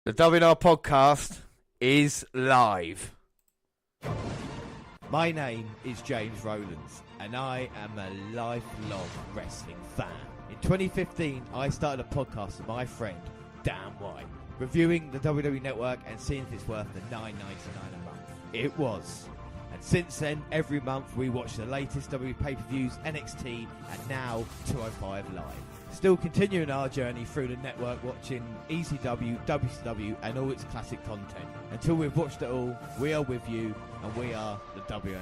The WNR podcast is live. My name is James Rowlands, and I am a lifelong wrestling fan. In 2015, I started a podcast with my friend, Dan White, reviewing the WWE Network and seeing if it's worth the $9.99 a month. It was. And since then, every month we watch the latest WWE pay-per-views, NXT, and now 205 Live. Still continuing our journey through the network, watching ECW, WCW, and all its classic content. Until we've watched it all, we are with you, and we are the WNR.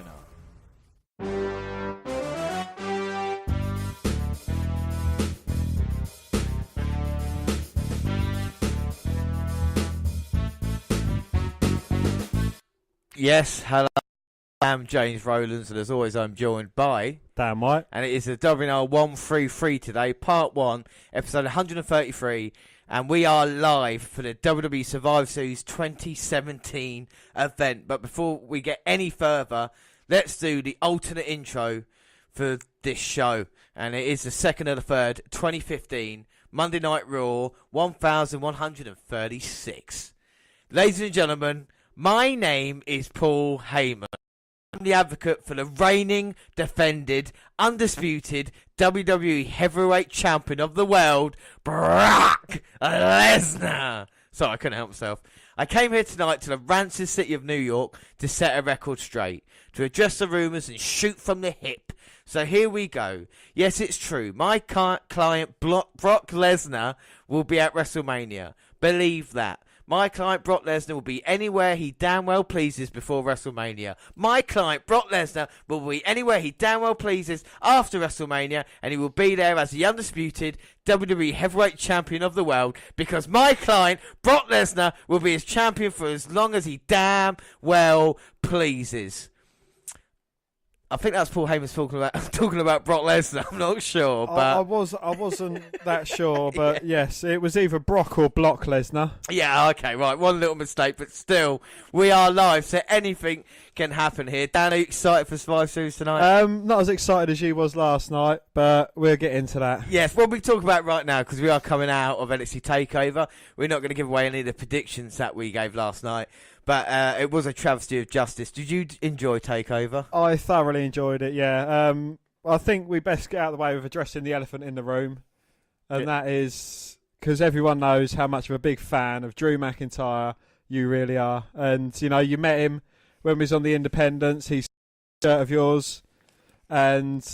Yes, hello. I'm James Rowlands, and as always, I'm joined by Dan White. And it is the WNR133 today, part 1, episode 133, and we are live for the WWE Survivor Series 2017 event. But before we get any further, let's do the alternate intro for this show, and it is the 2nd of the 3rd, 2015, Monday Night Raw 1136. Ladies and gentlemen, my name is Paul Heyman. I'm the advocate for the reigning, defended, undisputed WWE Heavyweight Champion of the world, Brock Lesnar. Sorry, I couldn't help myself. I came here tonight to the rancid city of New York to set a record straight, to address the rumours and shoot from the hip. So here we go. Yes, it's true. My client, Brock Lesnar, will be at WrestleMania. Believe that. My client, Brock Lesnar, will be anywhere he damn well pleases before WrestleMania. My client, Brock Lesnar, will be anywhere he damn well pleases after WrestleMania, and he will be there as the undisputed WWE Heavyweight Champion of the world, because my client, Brock Lesnar, will be his champion for as long as he damn well pleases. I think that's Paul Heyman talking about Brock Lesnar. I'm not sure, but I wasn't that sure, but yes, it was either Brock or Block Lesnar. Yeah, okay, right. One little mistake, but still, we are live, so anything can happen here. Dan, are you excited for Survivor Series tonight? Not as excited as you was last night, but we'll get into that. Yes, what we talk about right now, because we are coming out of NXT TakeOver. We're not going to give away any of the predictions that we gave last night. But it was a travesty of justice. Did you enjoy TakeOver? I thoroughly enjoyed it, yeah. I think we best get out of the way with addressing the elephant in the room. And that is because everyone knows how much of a big fan of Drew McIntyre you really are. And, you know, you met him when we was on the Independents. He's a shirt of yours. And,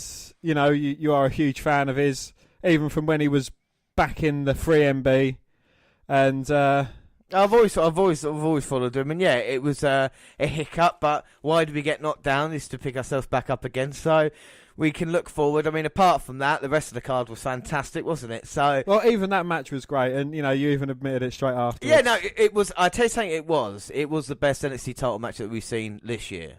you know, you are a huge fan of his, even from when he was back in the 3MB. And... I've always followed him, and yeah, it was a hiccup. But why did we get knocked down? Is to pick ourselves back up again, so we can look forward. I mean, apart from that, the rest of the card was fantastic, wasn't it? So, well, even that match was great, and you know, you even admitted it straight after. Yeah, no, it was. I tell you something, it was the best NXT title match that we've seen this year.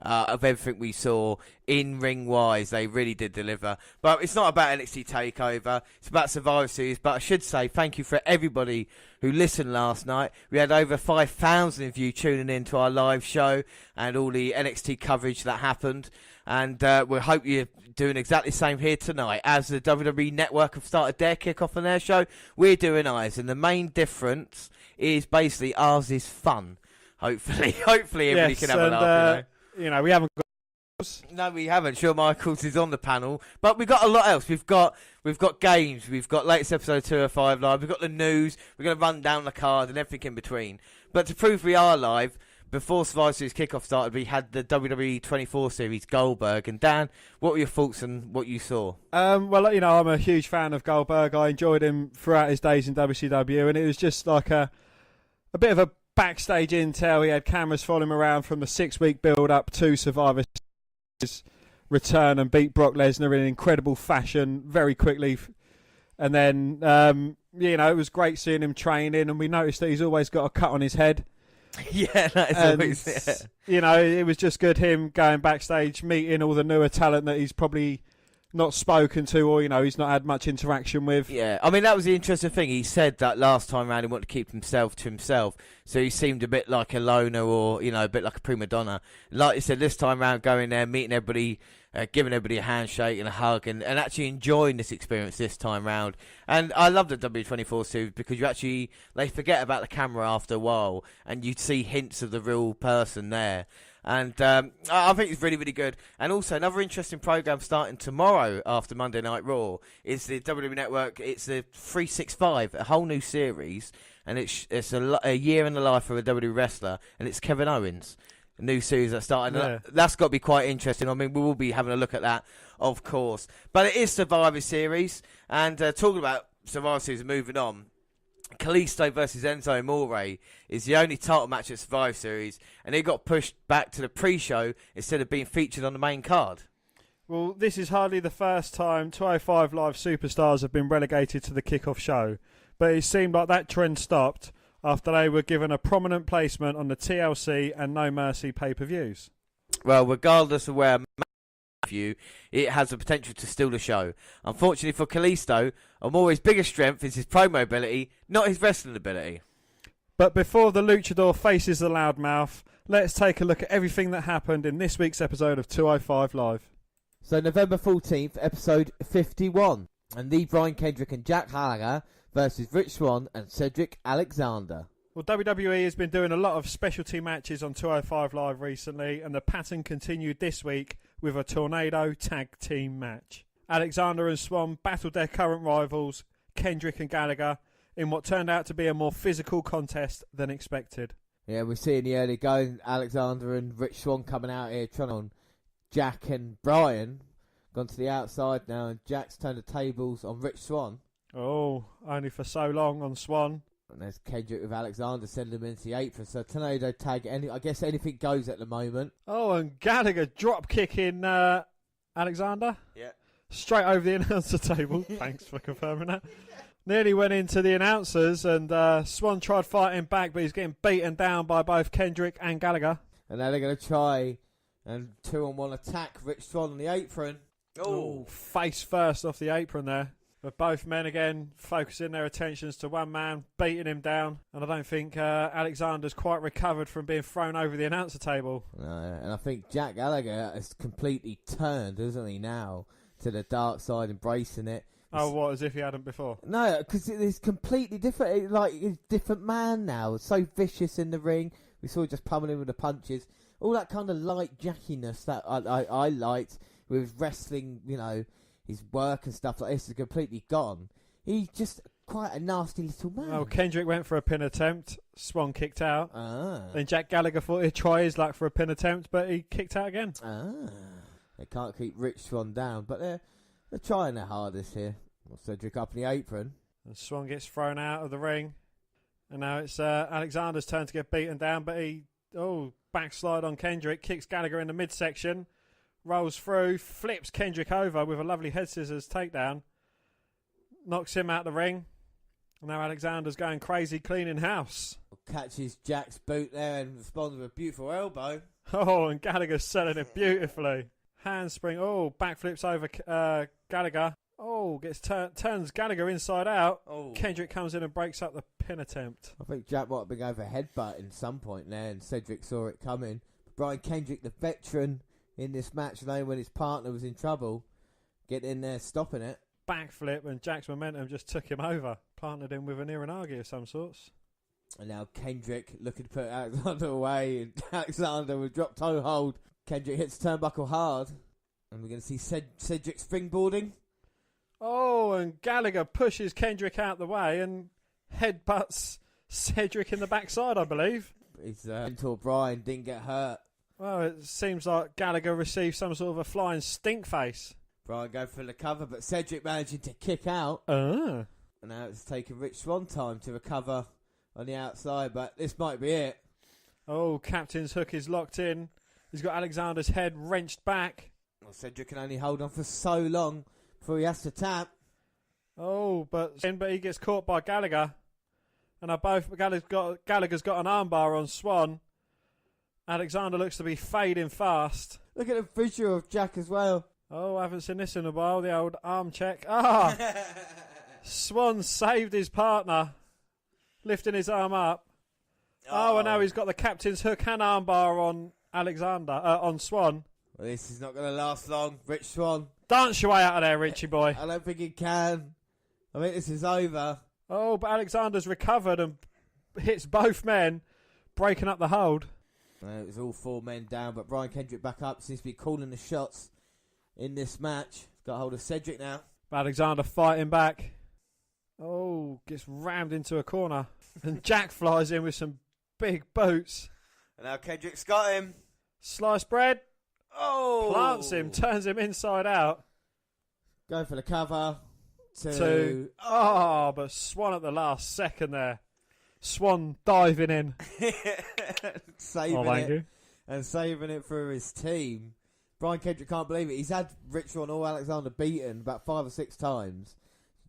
Of everything we saw in-ring wise, they really did deliver. But it's not about NXT TakeOver, it's about Survivor Series. But I should say thank you for everybody who listened last night. We had over 5,000 of you tuning in to our live show and all the NXT coverage that happened. And we hope you're doing exactly the same here tonight. As the WWE Network have started their kickoff on their show, we're doing ours. And the main difference is basically ours is fun. Hopefully everybody can have a laugh, you know, we haven't got... No, we haven't. Shawn Michaels is on the panel, but we've got a lot else. We've got games. We've got latest episode 205 live. We've got the news. We're going to run down the card and everything in between. But to prove we are live, before Survivor Series kickoff started, we had the WWE 24 series Goldberg. And Dan, what were your thoughts on what you saw? Well, you know, I'm a huge fan of Goldberg. I enjoyed him throughout his days in WCW, and it was just like a bit of a backstage intel. He had cameras following him around from the 6-week build-up to Survivor Series return and beat Brock Lesnar in incredible fashion very quickly. And then, you know, it was great seeing him training, and we noticed that he's always got a cut on his head. Yeah, that is always it. You know, it was just good him going backstage, meeting all the newer talent that he's probably not spoken to, or he's not had much interaction with. Yeah, I mean, that was the interesting thing. He said that last time round he wanted to keep himself to himself, so he seemed a bit like a loner, or a bit like a prima donna. Like he said, this time round, going there, meeting everybody, giving everybody a handshake and a hug, and actually enjoying this experience this time round. And I love the W24 series because they forget about the camera after a while, and you see hints of the real person there. And I think it's really, really good. And also, another interesting program starting tomorrow after Monday Night Raw is the WWE Network. It's the 365, a whole new series, and it's a year in the life of a WWE wrestler, and it's Kevin Owens. A new series that started. Yeah. That's got to be quite interesting. I mean, we will be having a look at that, of course. But it is Survivor Series, and talking about Survivor Series, moving on. Kalisto versus Enzo Amore is the only title match at Survivor Series, and it got pushed back to the pre-show instead of being featured on the main card. Well, this is hardly the first time 205 Live superstars have been relegated to the Kickoff show, but it seemed like that trend stopped after they were given a prominent placement on the TLC and No Mercy pay-per-views. Well, regardless of where view, it has the potential to steal the show. Unfortunately for Kalisto, Amore's biggest strength is his promo ability, not his wrestling ability. But before the luchador faces the loudmouth, let's take a look at everything that happened in this week's episode of 205 Live. So November 14th, episode 51. And the Brian Kendrick and Jack Gallagher versus Rich Swann and Cedric Alexander. Well, WWE has been doing a lot of specialty matches on 205 Live recently, and the pattern continued this week with a Tornado Tag Team match. Alexander and Swann battled their current rivals, Kendrick and Gallagher, in what turned out to be a more physical contest than expected. Yeah, we're seeing the early going, Alexander and Rich Swann coming out here trying on Jack and Brian. Gone to the outside now, and Jack's turned the tables on Rich Swann. Oh, only for so long on Swann. And there's Kendrick with Alexander sending him into the apron. So Tornado Tag, I guess anything goes at the moment. Oh, and Gallagher drop kicking Alexander. Yeah. Straight over the announcer table. Thanks for confirming that. Nearly went into the announcers, and Swann tried fighting back, but he's getting beaten down by both Kendrick and Gallagher. And now they're going to try and 2-on-1 attack Rich Swann on the apron. Oh, face first off the apron there. But both men again focusing their attentions to one man, beating him down. And I don't think Alexander's quite recovered from being thrown over the announcer table. And I think Jack Gallagher has completely turned, hasn't he, now, to the dark side, embracing it. Oh, what, as if he hadn't before? No, because it's completely different. He's a different man now. So vicious in the ring. We saw just pummeling with the punches. All that kind of light jackiness that I liked with wrestling, his work and stuff like this is completely gone. He's just quite a nasty little man. Oh, Kendrick went for a pin attempt. Swann kicked out. Then Jack Gallagher thought he'd try his luck for a pin attempt, but he kicked out again. They can't keep Rich Swann down, but they're trying their hardest here. Cedric up in the apron. And Swann gets thrown out of the ring. And now it's Alexander's turn to get beaten down, but he backslide on Kendrick, kicks Gallagher in the midsection. Rolls through, flips Kendrick over with a lovely head scissors takedown. Knocks him out the ring. Now Alexander's going crazy, cleaning house. Catches Jack's boot there and responds with a beautiful elbow. Oh, and Gallagher's selling it beautifully. Handspring. Oh, backflips over Gallagher. Oh, turns Gallagher inside out. Oh. Kendrick comes in and breaks up the pin attempt. I think Jack might have been going for a headbutt in some point there, and Cedric saw it coming. But Brian Kendrick, the veteran in this match, knowing when his partner was in trouble, getting in there, stopping it. Backflip, and Jack's momentum just took him over. Planted him with an Iranagi of some sorts. And now Kendrick looking to put Alexander away, and Alexander with drop toe hold. Kendrick hits the turnbuckle hard, and we're going to see Cedric springboarding. Oh, and Gallagher pushes Kendrick out the way and headbutts Cedric in the backside, I believe. His mentor Brian didn't get hurt. Well, it seems like Gallagher received some sort of a flying stink face. Brian going for the cover, but Cedric managing to kick out. And now it's taken Rich Swann time to recover on the outside, but this might be it. Oh, Captain's hook is locked in. He's got Alexander's head wrenched back. Well, Cedric can only hold on for so long before he has to tap. Oh, but he gets caught by Gallagher. And Gallagher's got an armbar on Swann. Alexander looks to be fading fast. Look at the visual of Jack as well. Oh, I haven't seen this in a while. The old arm check. Ah! Swan saved his partner, lifting his arm up. Oh, and now he's got the captain's hook and armbar on on Swan. Well, this is not going to last long. Rich Swan. Dance your way out of there, Richie boy. I don't think he can. I think this is over. Oh, but Alexander's recovered and hits both men, breaking up the hold. It was all 4 men down, but Brian Kendrick back up. Seems to be calling the shots in this match. Got hold of Cedric now. Alexander fighting back. Oh, gets rammed into a corner. And Jack flies in with some big boots. And now Kendrick's got him. Sliced bread. Oh! Plants him, turns him inside out. Going for the cover. Two. Oh, but Swan at the last second there. Swan diving in. Saving thank it. you. And saving it for his team. Brian Kendrick can't believe it. He's had Rich Swan or Alexander beaten about 5 or 6 times.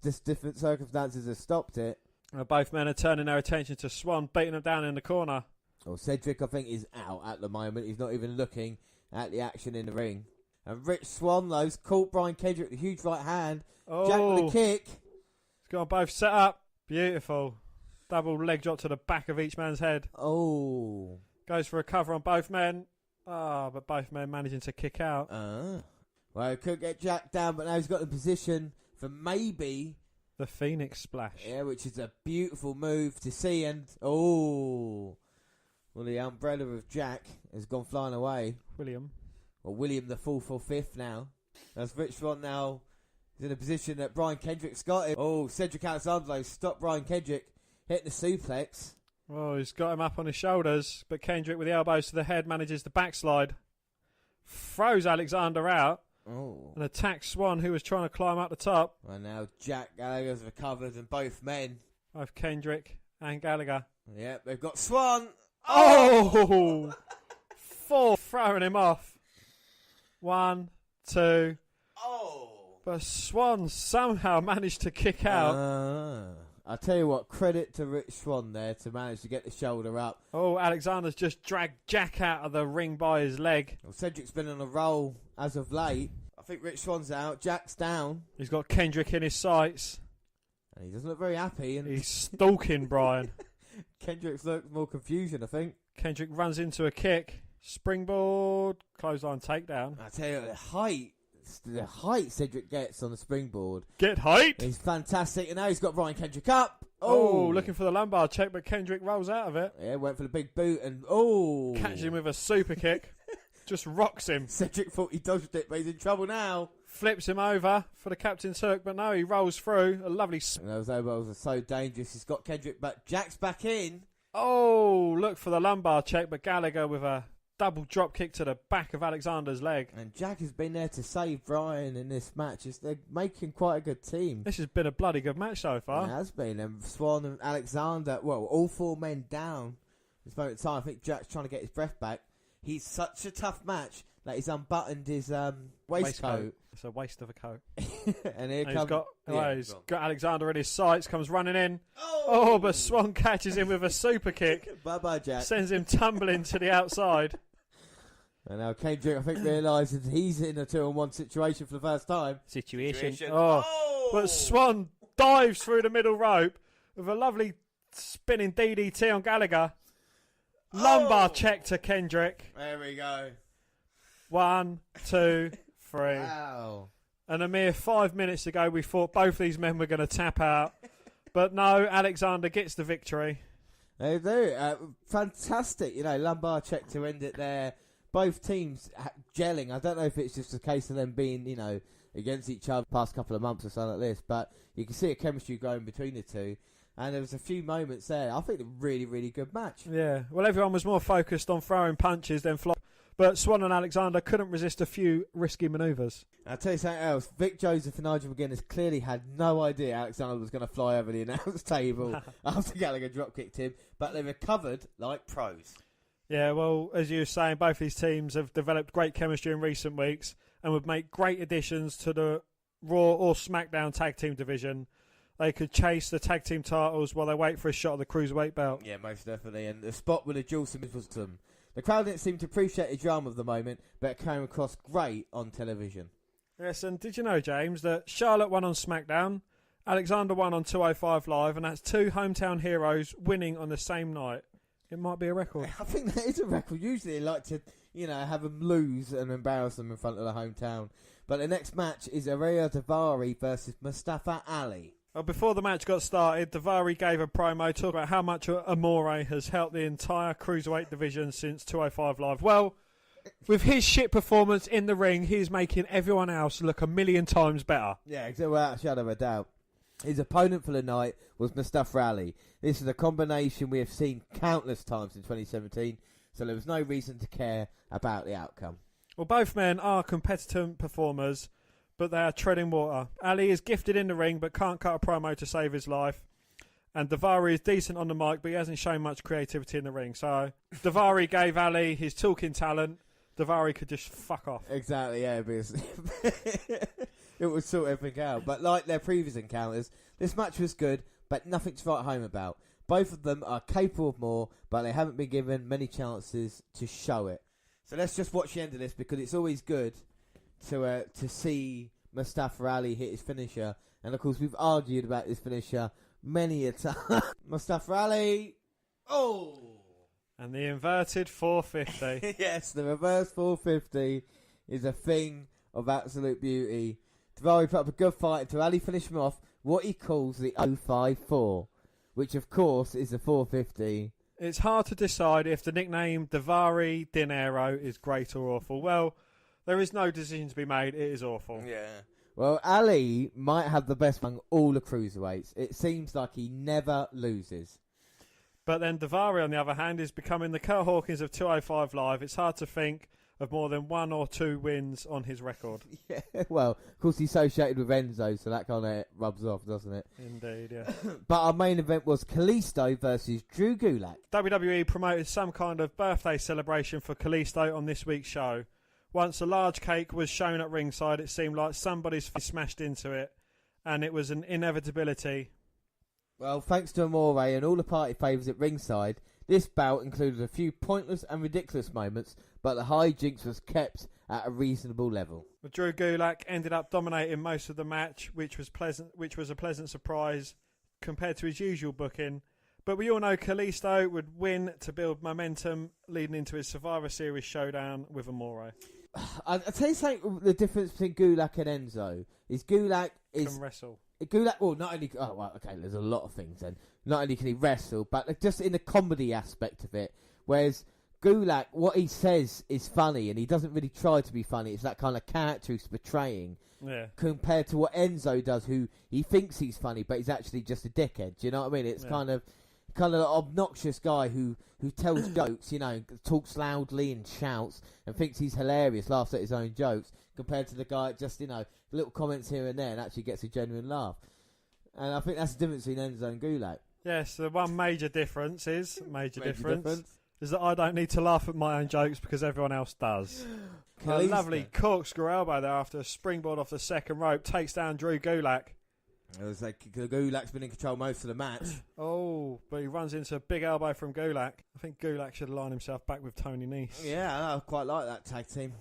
Just different circumstances have stopped it. Both men are turning their attention to Swan, beating him down in the corner. Well, Cedric, I think, is out at the moment. He's not even looking at the action in the ring. And Rich Swan, though's caught Brian Kendrick with a huge right hand. Oh, Jack with a kick. He's got them both set up. Beautiful. Double leg drop to the back of each man's head. Oh. Goes for a cover on both men. But both men managing to kick out. Well, he could get Jack down, but now he's got in position for maybe the Phoenix Splash. Yeah, which is a beautiful move to see. And well, the umbrella of Jack has gone flying away. William the 4th or 5th now. As Rich Swan now is in a position that Brian Kendrick's got him. Oh, Cedric Alexander stopped Brian Kendrick, hitting the suplex. Oh, he's got him up on his shoulders, but Kendrick with the elbows to the head manages the backslide. Throws Alexander out. Oh. And attacks Swan, who was trying to climb up the top. Well, now Jack Gallagher's recovered and both men. Both Kendrick and Gallagher. Yep, they've got Swan. Oh! 4 throwing him off. 1, 2. Oh! But Swan somehow managed to kick out. I tell you what, credit to Rich Swan there to manage to get the shoulder up. Oh, Alexander's just dragged Jack out of the ring by his leg. Well, Cedric's been on a roll as of late. I think Rich Swan's out. Jack's down. He's got Kendrick in his sights. And he doesn't look very happy. And he's stalking Brian. Kendrick's looked more confusion, I think. Kendrick runs into a kick. Springboard. Clothesline takedown. I tell you, the height Cedric gets on the springboard. Get height. He's fantastic. And now he's got Brian Kendrick up. Oh, looking for the lumbar check, but Kendrick rolls out of it. Yeah, went for the big boot and catches him with a super kick. Just rocks him. Cedric thought he dodged it, but he's in trouble now. Flips him over for the captain's hook, but no, he rolls through. A lovely... And those elbows are so dangerous. He's got Kendrick back. Jack's back in. Oh, look for the lumbar check, but Gallagher with a double drop kick to the back of Alexander's leg. And Jack has been there to save Brian in this match. They're making quite a good team. This has been a bloody good match so far. It has been. And Swan and Alexander, well, all 4 men down at this moment in time. I think Jack's trying to get his breath back. He's such a tough match that he's unbuttoned his waistcoat. It's a waste of a coat. And here he's got Alexander in his sights, comes running in. Oh, but Swan catches him with a super kick. Bye-bye, Jack. Sends him tumbling to the outside. And now Kendrick, I think, realises he's in a 2-on-1 situation for the first time. But Swan dives through the middle rope with a lovely spinning DDT on Gallagher. Lumbar check to Kendrick. There we go. 1, 2, 3. Wow. And a mere 5 minutes ago, we thought both these men were going to tap out. But no, Alexander gets the victory. They do. Fantastic, lumbar check to end it there. Both teams gelling. I don't know if it's just a case of them being, against each other the past couple of months or something like this, but you can see a chemistry growing between the two. And there was a few moments there. I think a really, really good match. Yeah. Well, everyone was more focused on throwing punches than flop. But Swan and Alexander couldn't resist a few risky manoeuvres. I'll tell you something else. Vic Joseph and Nigel McGuinness clearly had no idea Alexander was going to fly over the announce table after Gallagher drop-kicked him. But they recovered like pros. Yeah, well, as you were saying, both these teams have developed great chemistry in recent weeks and would make great additions to the Raw or SmackDown tag team division. They could chase the tag team titles while they wait for a shot at the Cruiserweight belt. Yeah, most definitely. And the spot with the dual was them. The crowd didn't seem to appreciate the drama of the moment, but it came across great on television. Yes, and did you know, James, that Charlotte won on SmackDown, Alexander won on 205 Live, and that's two hometown heroes winning on the same night? It might be a record. I think that is a record. Usually they like to, have them lose and embarrass them in front of the hometown. But the next match is Ariya Daivari versus Mustafa Ali. Well, before the match got started, Daivari gave a promo talking about how much Amore has helped the entire cruiserweight division since 205 Live. Well, with his shit performance in the ring, he's making everyone else look a million times better. Yeah, without a shadow of a doubt. His opponent for the night was Mustafa Ali. This is a combination we have seen countless times in 2017, so there was no reason to care about the outcome. Well, both men are competent performers, but they are treading water. Ali is gifted in the ring, but can't cut a promo to save his life. And Daivari is decent on the mic, but he hasn't shown much creativity in the ring. So Daivari gave Ali his talking talent. Daivari could just fuck off. Exactly, yeah, because it would sort everything out. But like their previous encounters, this match was good, but nothing to write home about. Both of them are capable of more, but they haven't been given many chances to show it. So let's just watch the end of this, because it's always good to see Mustafa Ali hit his finisher. And of course, we've argued about this finisher many a time. Mustafa Ali, oh! And the inverted 450. Yes, the reverse 450 is a thing of absolute beauty. Daivari put up a good fight until Ali finished him off what he calls the 054, which of course is the 450. It's hard to decide if the nickname Daivari Dinero is great or awful. Well, there is no decision to be made. It is awful. Yeah. Well, Ali might have the best among all the cruiserweights. It seems like he never loses. But then Daivari, on the other hand, is becoming the Kurt Hawkins of 205 Live. It's hard to think of more than 1 or 2 wins on his record. Yeah, well, of course he's associated with Enzo, so that kind of rubs off, doesn't it? Indeed, yeah. But our main event was Kalisto versus Drew Gulak. WWE promoted some kind of birthday celebration for Kalisto on this week's show. Once a large cake was shown at ringside, it seemed like somebody's face smashed into it, and it was an inevitability. Well, thanks to Amore and all the party favours at ringside, this bout included a few pointless and ridiculous moments, but the hijinks was kept at a reasonable level. Drew Gulak ended up dominating most of the match, which was a pleasant surprise compared to his usual booking. But we all know Kalisto would win to build momentum leading into his Survivor Series showdown with Amore. I'll tell you something, the difference between Gulak and Enzo is Gulak Can wrestle. Gulak, well, not only... Oh, well, okay, there's a lot of things then. Not only can he wrestle, but just in the comedy aspect of it. Whereas Gulak, what he says is funny, and he doesn't really try to be funny. It's that kind of character he's portraying. Yeah. Compared to what Enzo does, who he thinks he's funny, but he's actually just a dickhead. Do you know what I mean? It's kind of an obnoxious guy who tells jokes, talks loudly and shouts and thinks he's hilarious, laughs at his own jokes, compared to the guy that just, little comments here and there and actually gets a genuine laugh. And I think that's the difference between Enzo and Gulak. Yes, the one major difference is that I don't need to laugh at my own jokes because everyone else does. A lovely corkscrew elbow there after a springboard off the second rope takes down Drew Gulak. It was like Gulak's been in control most of the match. Oh, but he runs into a big elbow from Gulak. I think Gulak should align himself back with Tony Nese. Yeah, I quite like that tag team.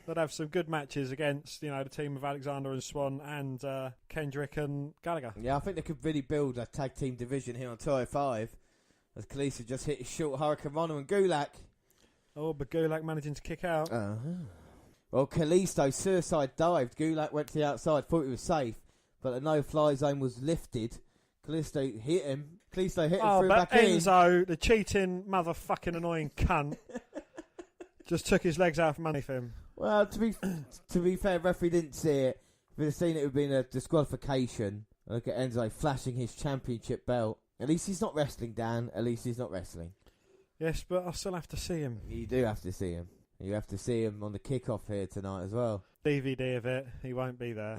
They'd have some good matches against, the team of Alexander and Swan and Kendrick and Gallagher. Yeah, I think they could really build a tag team division here on 205. As Kalisto just hit his short Hurricane Rana and Gulak. Oh, but Gulak managing to kick out. Well, Kalisto suicide dived. Gulak went to the outside, thought he was safe. But the no-fly zone was lifted. Kalisto hit him. Threw back in. Enzo, the cheating, motherfucking annoying cunt, just took his legs out from underneath him. Well, to be fair, referee didn't see it. If he'd have seen it, it would have been a disqualification. Look at Enzo flashing his championship belt. At least he's not wrestling, Dan. At least he's not wrestling. Yes, but I still have to see him. You do have to see him. You have to see him on the kickoff here tonight as well. DVD of it. He won't be there.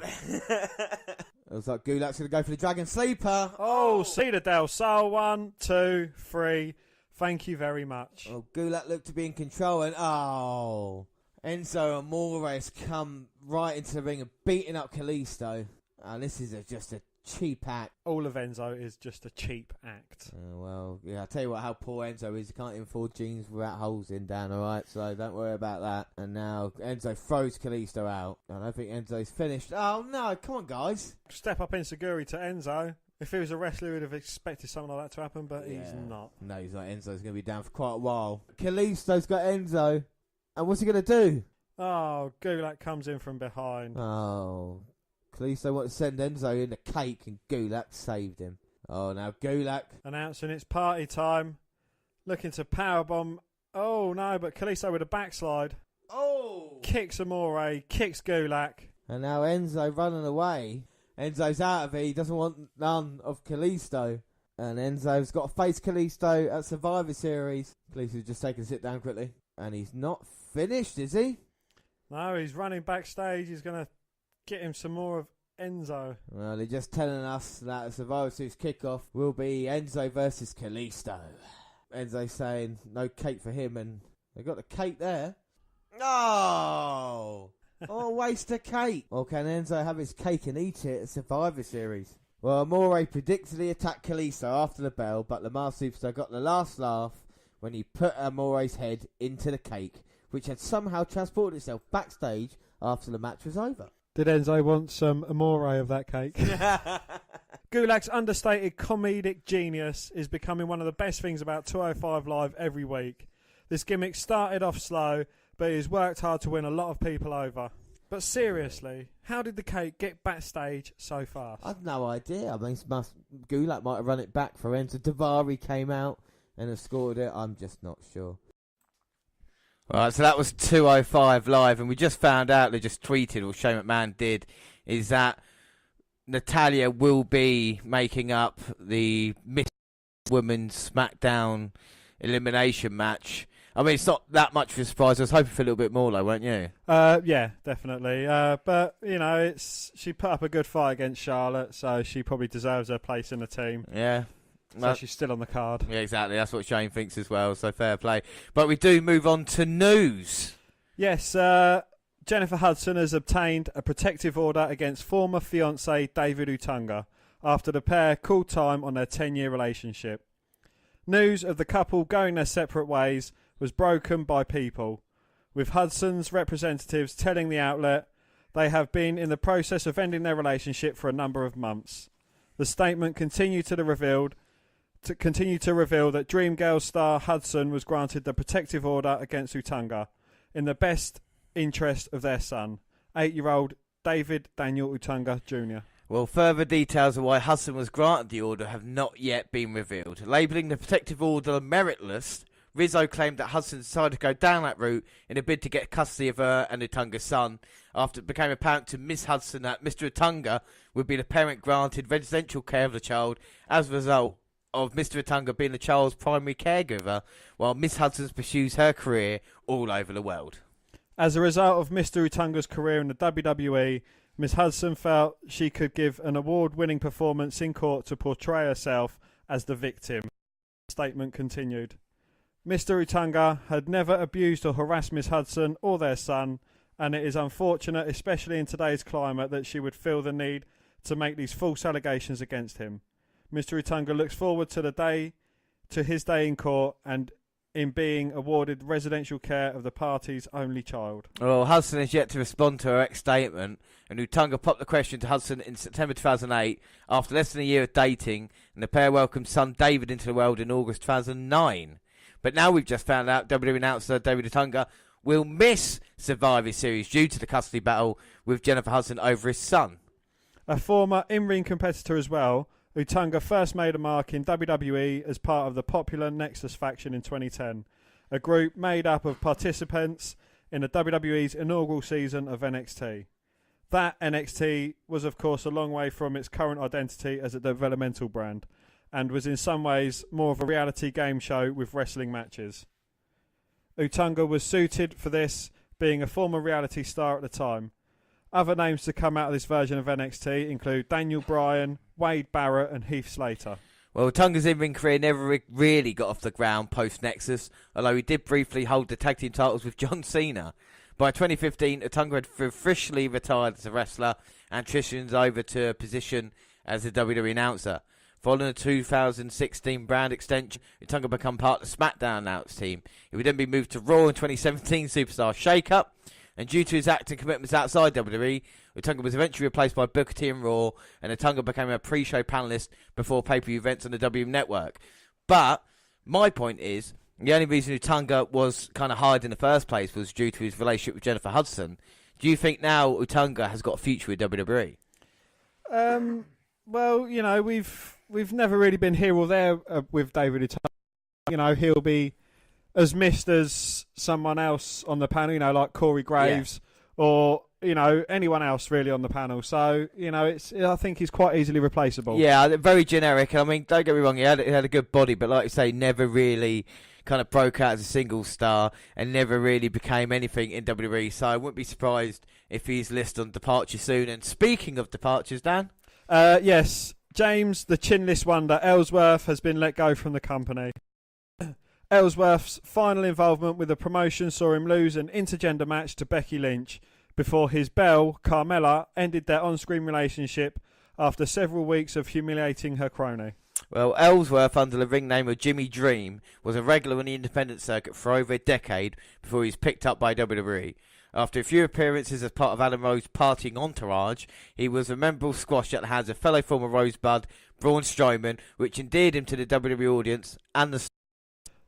It was like Gulak's going to go for the Dragon Sleeper. Oh, Cedar Del Sol. 1, 2, 3. Thank you very much. Oh, Gulak looked to be in control and Enzo Amore has come right into the ring and beating up Kalisto. And this is just a cheap act. All of Enzo is just a cheap act. Well, yeah, I'll tell you what, how poor Enzo is. He can't even afford jeans without holes in, Dan, alright? So don't worry about that. And now Enzo throws Kalisto out. I don't think Enzo's finished. Oh, no, come on, guys. Step up Insecurity to Enzo. If he was a wrestler, we'd have expected something like that to happen, but he's not. No, he's not. Enzo's going to be down for quite a while. Kalisto's got Enzo. And what's he going to do? Oh, Gulak comes in from behind. Oh, Kalisto wanted to send Enzo in the cake and Gulak saved him. Oh, now Gulak. Announcing it's party time. Looking to powerbomb. Oh, no, but Kalisto with a backslide. Oh! Kicks Amore, kicks Gulak. And now Enzo running away. Enzo's out of it. He doesn't want none of Kalisto. And Enzo's got to face Kalisto at Survivor Series. Kalisto's just taking a sit down quickly. And he's not finished, is he? No, he's running backstage. He's going to get him some more of Enzo. Well, they're just telling us that the Survivor Series kickoff will be Enzo versus Kalisto. Enzo saying no cake for him, and they got the cake there. Oh! Oh, waste of cake. Or can Enzo have his cake and eat it at Survivor Series? Well, Amore predictably attacked Kalisto after the bell, but Lamar Superstar got the last laugh when he put Amore's head into the cake, which had somehow transported itself backstage after the match was over. Did Enzo want some Amore of that cake? Gulak's understated comedic genius is becoming one of the best things about 205 Live every week. This gimmick started off slow, but he's worked hard to win a lot of people over. But seriously, how did the cake get backstage so fast? I've no idea. I mean, Gulak might have run it back for Enzo. Davari came out and have scored it. I'm just not sure. Right, so that was 205 Live, and we just found out, they just tweeted, or Shane McMahon did, is that Natalya will be making up the Miss Women's SmackDown elimination match. I mean, it's not that much of a surprise. I was hoping for a little bit more, though, weren't you? Yeah, definitely. But, you know, she put up a good fight against Charlotte, so she probably deserves her place in the team. Yeah. So she's still on the card. Yeah, exactly. That's what Shane thinks as well, so fair play. But we do move on to news. Yes, Jennifer Hudson has obtained a protective order against former fiancé David Utunga after the pair called time on their 10-year relationship. News of the couple going their separate ways was broken by People, with Hudson's representatives telling the outlet they have been in the process of ending their relationship for a number of months. The statement continued to reveal that Dreamgirls star Hudson was granted the protective order against Utunga in the best interest of their son, 8-year-old David Daniel Utunga Jr. Well, further details of why Hudson was granted the order have not yet been revealed. Labelling the protective order meritless, Rizzo claimed that Hudson decided to go down that route in a bid to get custody of her and Utunga's son, after it became apparent to Miss Hudson that Mr. Utunga would be the parent granted residential care of the child as a result of Mr. Utunga being the child's primary caregiver, while Miss Hudson pursues her career all over the world. As a result of Mr. Utunga's career in the WWE, Miss Hudson felt she could give an award-winning performance in court to portray herself as the victim. The statement continued. Mr. Utunga had never abused or harassed Miss Hudson or their son, and it is unfortunate, especially in today's climate, that she would feel the need to make these false allegations against him. Mr. Utunga looks forward to his day in court and in being awarded residential care of the party's only child. Well, Hudson has yet to respond to her ex-statement, and Utunga popped the question to Hudson in September 2008 after less than a year of dating, and the pair welcomed son David into the world in August 2009. But now we've just found out WWE announcer David Utunga will miss Survivor Series due to the custody battle with Jennifer Hudson over his son. A former in-ring competitor as well, Utunga first made a mark in WWE as part of the popular Nexus faction in 2010, a group made up of participants in the WWE's inaugural season of NXT. That NXT was, of course, a long way from its current identity as a developmental brand, and was in some ways more of a reality game show with wrestling matches. Utunga was suited for this, being a former reality star at the time. Other names to come out of this version of NXT include Daniel Bryan, Wade Barrett and Heath Slater. Well, Utunga's in-ring career never really got off the ground post-Nexus, although he did briefly hold the tag team titles with John Cena. By 2015, Utunga had officially retired as a wrestler and transitioned over to a position as a WWE announcer. Following the 2016 brand extension, Utunga became part of the SmackDown announce team. He would then be moved to Raw in 2017 Superstar Shake-Up, and due to his acting commitments outside WWE, Utunga was eventually replaced by Booker T and Raw, and Utunga became a pre-show panelist before pay-per-view events on the WWE Network. But my point is, the only reason Utunga was kind of hired in the first place was due to his relationship with Jennifer Hudson. Do you think now Utunga has got a future with WWE? Well, you know, we've never really been here or there with David Utunga. You know, he'll be as missed as someone else on the panel, you know, like Corey Graves or, you know, anyone else really on the panel. So, you know, I think he's quite easily replaceable. Yeah, very generic. I mean, don't get me wrong, he had a good body, but like you say, never really kind of broke out as a single star and never really became anything in WWE. So I wouldn't be surprised if he's listed on departure soon. And speaking of departures, Dan? Yes, James, the chinless wonder, Ellsworth, has been let go from the company. Ellsworth's final involvement with the promotion saw him lose an intergender match to Becky Lynch before his belle, Carmella, ended their on-screen relationship after several weeks of humiliating her crony. Well, Ellsworth, under the ring name of Jimmy Dream, was a regular on the independent circuit for over a decade before he was picked up by WWE. After a few appearances as part of Adam Rose's partying entourage, he was a memorable squash at the hands of fellow former Rosebud, Braun Strowman, which endeared him to the WWE audience and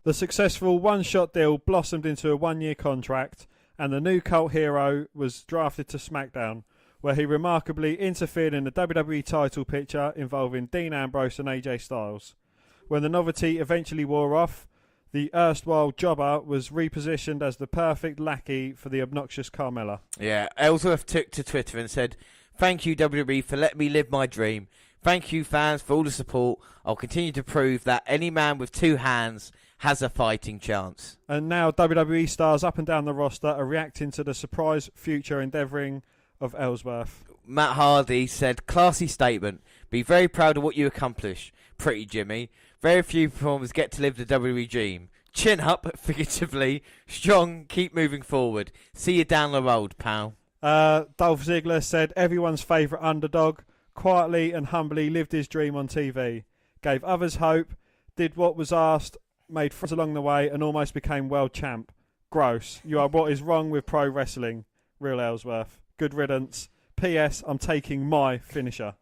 the successful one-shot deal blossomed into a one-year contract, and the new cult hero was drafted to SmackDown, where he remarkably interfered in the WWE title picture involving Dean Ambrose and AJ Styles. When the novelty eventually wore off, the erstwhile jobber was repositioned as the perfect lackey for the obnoxious Carmella. Yeah, Ellsworth took to Twitter and said, "Thank you, WWE, for letting me live my dream. Thank you, fans, for all the support. I'll continue to prove that any man with two hands has a fighting chance." And now WWE stars up and down the roster are reacting to the surprise future endeavouring of Ellsworth. Matt Hardy said, "Classy statement. Be very proud of what you accomplish. Pretty Jimmy. Very few performers get to live the WWE dream. Chin up, figuratively. Strong, keep moving forward. See you down the road, pal." Dolph Ziggler said everyone's favourite underdog quietly and humbly lived his dream on TV, gave others hope, did what was asked, made friends along the way, and almost became world champ. Gross. You are what is wrong with pro wrestling. Real Ellsworth. Good riddance. P.S. I'm taking my finisher.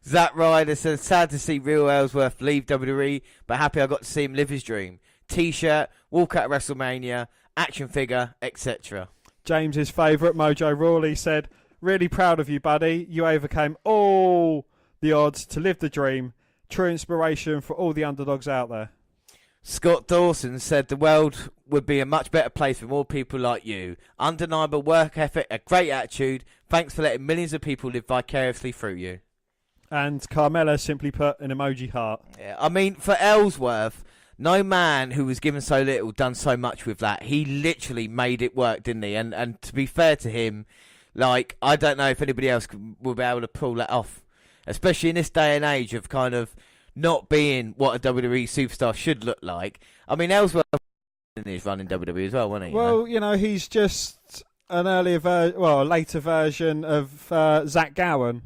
Zack Ryder said, "Sad to see Real Ellsworth leave WWE, but happy I got to see him live his dream. T-shirt, walk out of WrestleMania, action figure, etc." James's favourite, Mojo Rawley, said, "Really proud of you, buddy. You overcame all the odds to live the dream. True inspiration for all the underdogs out there." Scott Dawson said, "The world would be a much better place with more people like you. Undeniable work ethic, a great attitude. Thanks for letting millions of people live vicariously through you." And Carmella simply put an emoji heart. Yeah, I mean, for Ellsworth, no man who was given so little done so much with that. He literally made it work, didn't he? And to be fair to him, like, I don't know if anybody else will be able to pull that off, especially in this day and age of kind of not being what a WWE superstar should look like. I mean, Ellsworth is running WWE as well, wasn't he? Well, you know, he's just an a later version of Zach Gowen.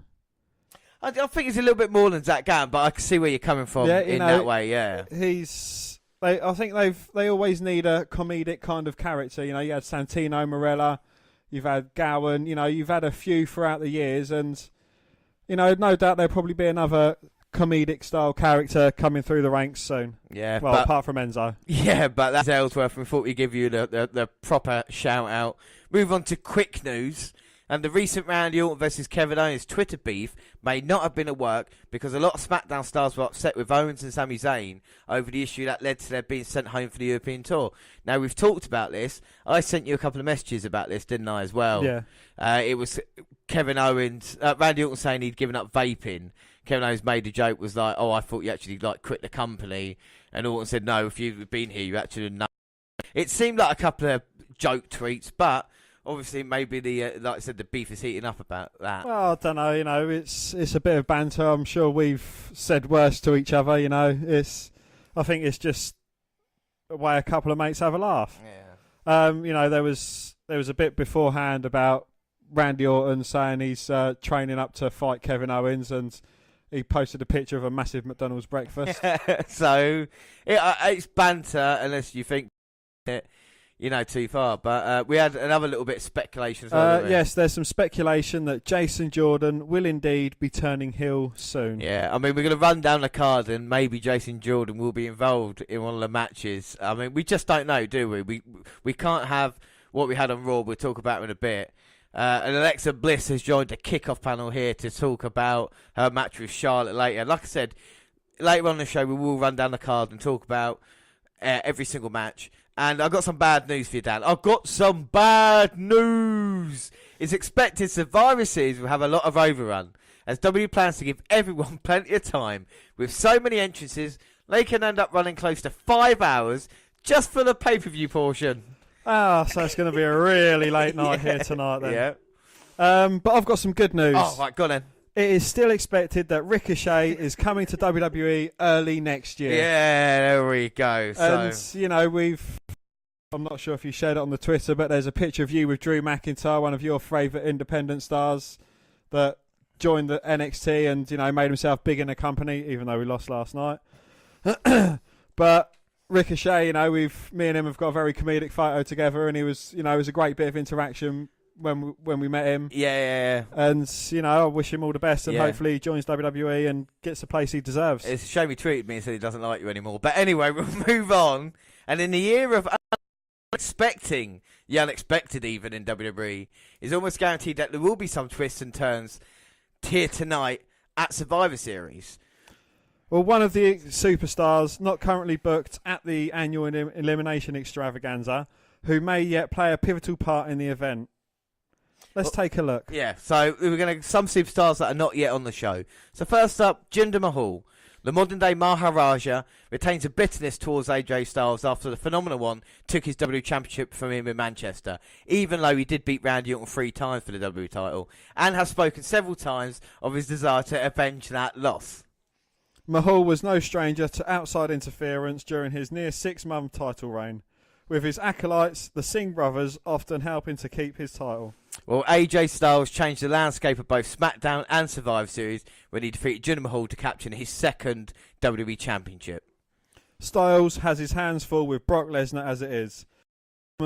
I think he's a little bit more than Zach Gowen, but I can see where you're coming from that way. Yeah, I think they always need a comedic kind of character. You know, you had Santino Marella, you've had Gowen. You know, you've had a few throughout the years, and you know, no doubt there'll probably be another comedic style character coming through the ranks soon. Yeah, well, apart from Enzo. Yeah, but that's Ellsworth. We thought we'd give you the proper shout out. Move on to quick news. And the recent Randy Orton versus Kevin Owens Twitter beef may not have been at work because a lot of SmackDown stars were upset with Owens and Sami Zayn over the issue that led to their being sent home for the European tour. Now, we've talked about this. I sent you a couple of messages about this, didn't I, as well? Yeah. It was Kevin Owens, Randy Orton saying he'd given up vaping. Kevin Owens made a joke, was like, "Oh, I thought you actually quit the company." And Orton said, "No, if you'd been here, you actually know." It seemed like a couple of joke tweets, but obviously, maybe like I said, the beef is heating up about that. Well, I don't know. You know, it's a bit of banter. I'm sure we've said worse to each other. You know, I think it's just a way a couple of mates have a laugh. Yeah. You know, there was a bit beforehand about Randy Orton saying he's training up to fight Kevin Owens, and he posted a picture of a massive McDonald's breakfast. So it's banter unless you think it, too far. But we had another little bit of speculation as well. Didn't we? Yes, there's some speculation that Jason Jordan will indeed be turning heel soon. Yeah, I mean, we're going to run down the card and maybe Jason Jordan will be involved in one of the matches. I mean, we just don't know, do we? We can't have what we had on Raw. We'll talk about it in a bit. And Alexa Bliss has joined the Kickoff panel here to talk about her match with Charlotte later. Like I said, later on in the show, we will run down the card and talk about every single match. And I've got some bad news for you, Dan. I've got some bad news. It's expected Survivor Series will have a lot of overrun, as WWE plans to give everyone plenty of time. With so many entrances, they can end up running close to 5 hours just for the pay-per-view portion. So it's going to be a really late night here tonight then. Yeah. But I've got some good news. Oh, right, go on then. It is still expected that Ricochet is coming to WWE early next year. Yeah, there we go. So. And, I'm not sure if you shared it on the Twitter, but there's a picture of you with Drew McIntyre, one of your favourite independent stars that joined the NXT and, made himself big in the company, even though we lost last night. But Ricochet, me and him have got a very comedic photo together, and he was, it was a great bit of interaction when we met him. Yeah. And, I wish him all the best, and hopefully he joins WWE and gets the place he deserves. It's a shame he tweeted me and said he doesn't like you anymore. But anyway, we'll move on. And in the year of expecting the unexpected, even in WWE, it's almost guaranteed that there will be some twists and turns here tonight at Survivor Series. Well, one of the superstars not currently booked at the annual Elimination Extravaganza, who may yet play a pivotal part in the event. Let's take a look. Yeah, so we're going to some superstars that are not yet on the show. So first up, Jinder Mahal. The modern-day Maharaja retains a bitterness towards AJ Styles after the Phenomenal One took his WWE Championship from him in Manchester, even though he did beat Randy Orton 3 times for the WWE title, and has spoken several times of his desire to avenge that loss. Mahal was no stranger to outside interference during his near 6-month title reign, with his acolytes, the Singh brothers, often helping to keep his title. Well, AJ Styles changed the landscape of both SmackDown and Survivor Series when he defeated Jinder Mahal to capture his second WWE Championship. Styles has his hands full with Brock Lesnar as it is.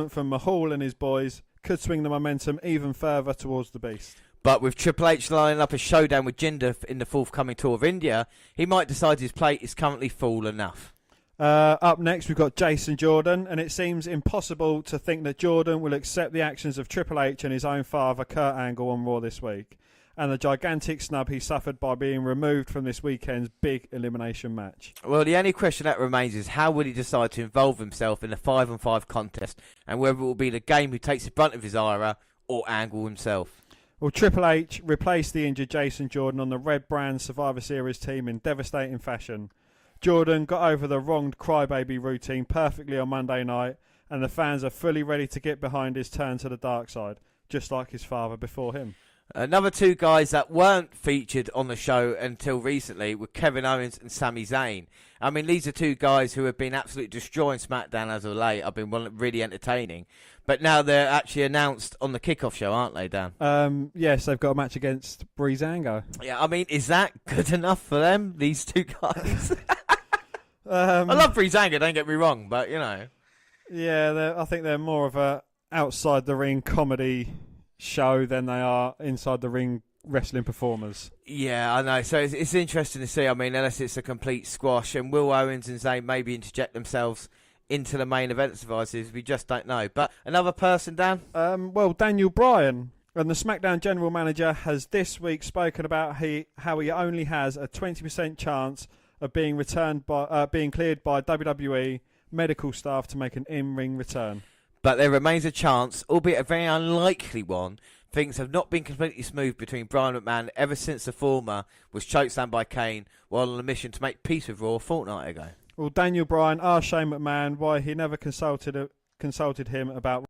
From Mahal and his boys could swing the momentum even further towards the Beast. But with Triple H lining up a showdown with Jinder in the forthcoming tour of India, he might decide his plate is currently full enough. Up next, we've got Jason Jordan, and it seems impossible to think that Jordan will accept the actions of Triple H and his own father, Kurt Angle, on Raw this week, and the gigantic snub he suffered by being removed from this weekend's big elimination match. Well, the only question that remains is how will he decide to involve himself in the 5-on-5 contest, and whether it will be the game who takes the brunt of his ira or Angle himself. Well, Triple H replaced the injured Jason Jordan on the Red Brand Survivor Series team in devastating fashion. Jordan got over the wronged crybaby routine perfectly on Monday night, and the fans are fully ready to get behind his turn to the dark side, just like his father before him. Another two guys that weren't featured on the show until recently were Kevin Owens and Sami Zayn. I mean, these are two guys who have been absolutely destroying SmackDown as of late. I've been really entertaining. But now they're actually announced on the Kickoff show, aren't they, Dan? Yes, they've got a match against Breezango. Yeah, I mean, is that good enough for them, these two guys? I love Breezango, don't get me wrong, but, Yeah, I think they're more of a outside-the-ring comedy show than they are inside-the-ring wrestling performers. Yeah, I know. So it's interesting to see. I mean, unless it's a complete squash, and will Owens and Zayn maybe interject themselves into the main event devices, we just don't know. But another person, Dan? Well, Daniel Bryan, and the SmackDown general manager, has this week spoken about how he only has a 20% chance of being cleared by WWE medical staff to make an in-ring return. But there remains a chance, albeit a very unlikely one. Things have not been completely smooth between Brian McMahon ever since the former was chokeslammed by Kane while on a mission to make peace with Raw a fortnight ago. Well, Daniel Bryan asked Shane McMahon why he never consulted him about.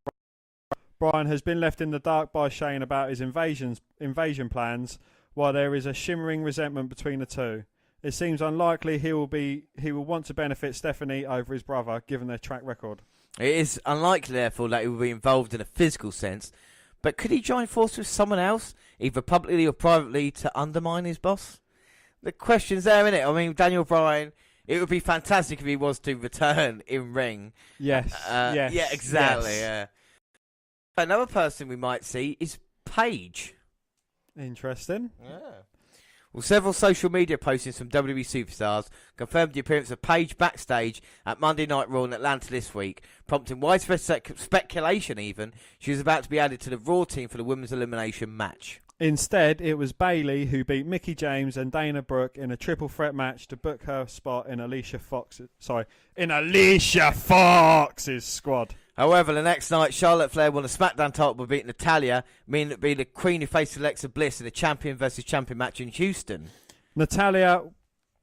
Bryan has been left in the dark by Shane about his invasion plans, while there is a shimmering resentment between the two. It seems unlikely he will want to benefit Stephanie over his brother, given their track record. It is unlikely, therefore, that he will be involved in a physical sense, but could he join forces with someone else, either publicly or privately, to undermine his boss? the question's there, isn't it? I mean, Daniel Bryan, it would be fantastic if he was to return in ring. Yes. Yes. Yeah, exactly. Yes. Yeah. Another person we might see is Paige. Interesting. Yeah. Well, several social media postings from WWE superstars confirmed the appearance of Paige backstage at Monday Night Raw in Atlanta this week, prompting widespread speculation even she was about to be added to the Raw team for the women's elimination match. Instead, it was Bayley who beat Mickie James and Dana Brooke in a triple threat match to book her spot in Alicia Fox's squad. However, the next night, Charlotte Flair won the SmackDown title by beating Natalya, meaning it would be the Queen who faced Alexa Bliss in a champion versus champion match in Houston. Natalya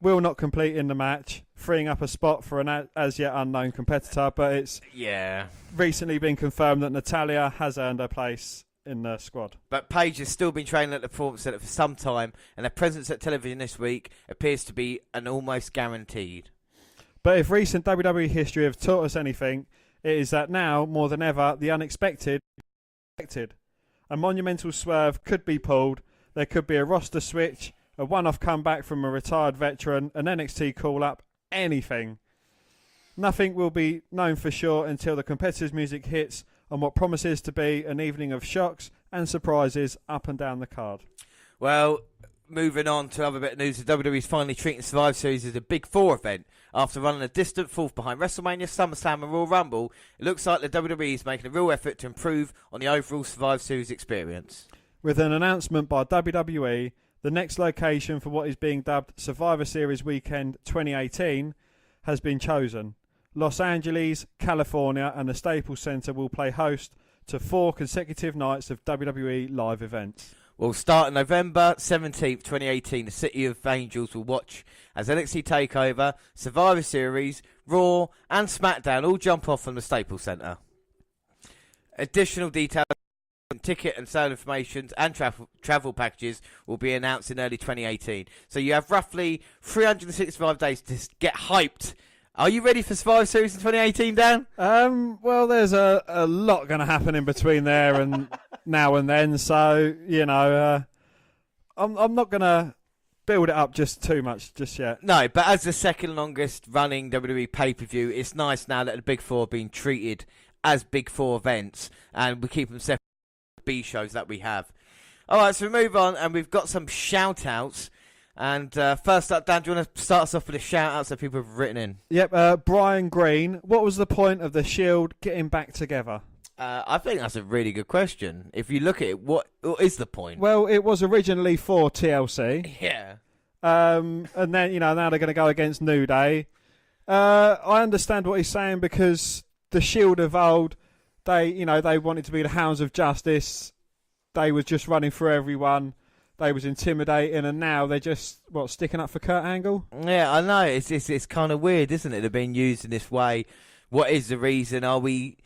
will not compete in the match, freeing up a spot for an as yet unknown competitor, but it's recently been confirmed that Natalya has earned her place in the squad. But Paige has still been training at the Performance Center for some time, and her presence at television this week appears to be an almost guaranteed. But if recent WWE history have taught us anything, it is that now, more than ever, the unexpected is expected. A monumental swerve could be pulled. There could be a roster switch, a one-off comeback from a retired veteran, an NXT call-up, anything. Nothing will be known for sure until the competitor's music hits on what promises to be an evening of shocks and surprises up and down the card. Well, moving on to other bit of news, the WWE is finally treating Survivor Series as a Big Four event. After running a distant fourth behind WrestleMania, SummerSlam and Royal Rumble, it looks like the WWE is making a real effort to improve on the overall Survivor Series experience. With an announcement by WWE, the next location for what is being dubbed Survivor Series Weekend 2018 has been chosen. Los Angeles, California and the Staples Center will play host to 4 consecutive nights of WWE live events. Well, starting November 17th, 2018, the City of Angels will watch as NXT TakeOver, Survivor Series, Raw and SmackDown all jump off from the Staples Center. Additional details, ticket and sale information and travel packages will be announced in early 2018. So you have roughly 365 days to get hyped. Are you ready for Survivor Series in 2018, Dan? Well, there's a lot going to happen in between there and now and then, so, you know, I'm not going to build it up just too much just yet. No, but as the second longest running WWE pay-per-view, it's nice now that the Big Four are being treated as Big Four events, and we keep them separate from the B shows that we have. All right, so we move on, and we've got some shout-outs. And first up, Dan, do you want to start us off with a shout-out that people have written in? Yep, Brian Green, what was the point of the Shield getting back together? I think that's a really good question. If you look at it, what is the point? Well, it was originally for TLC. Yeah. And then, you know, now they're going to go against New Day. I understand what he's saying because the Shield of old, they wanted to be the hounds of justice. They was just running through everyone. They was intimidating, and now they're just, sticking up for Kurt Angle? Yeah, I know. It's kind of weird, isn't it? They're being used in this way. What is the reason? Are we...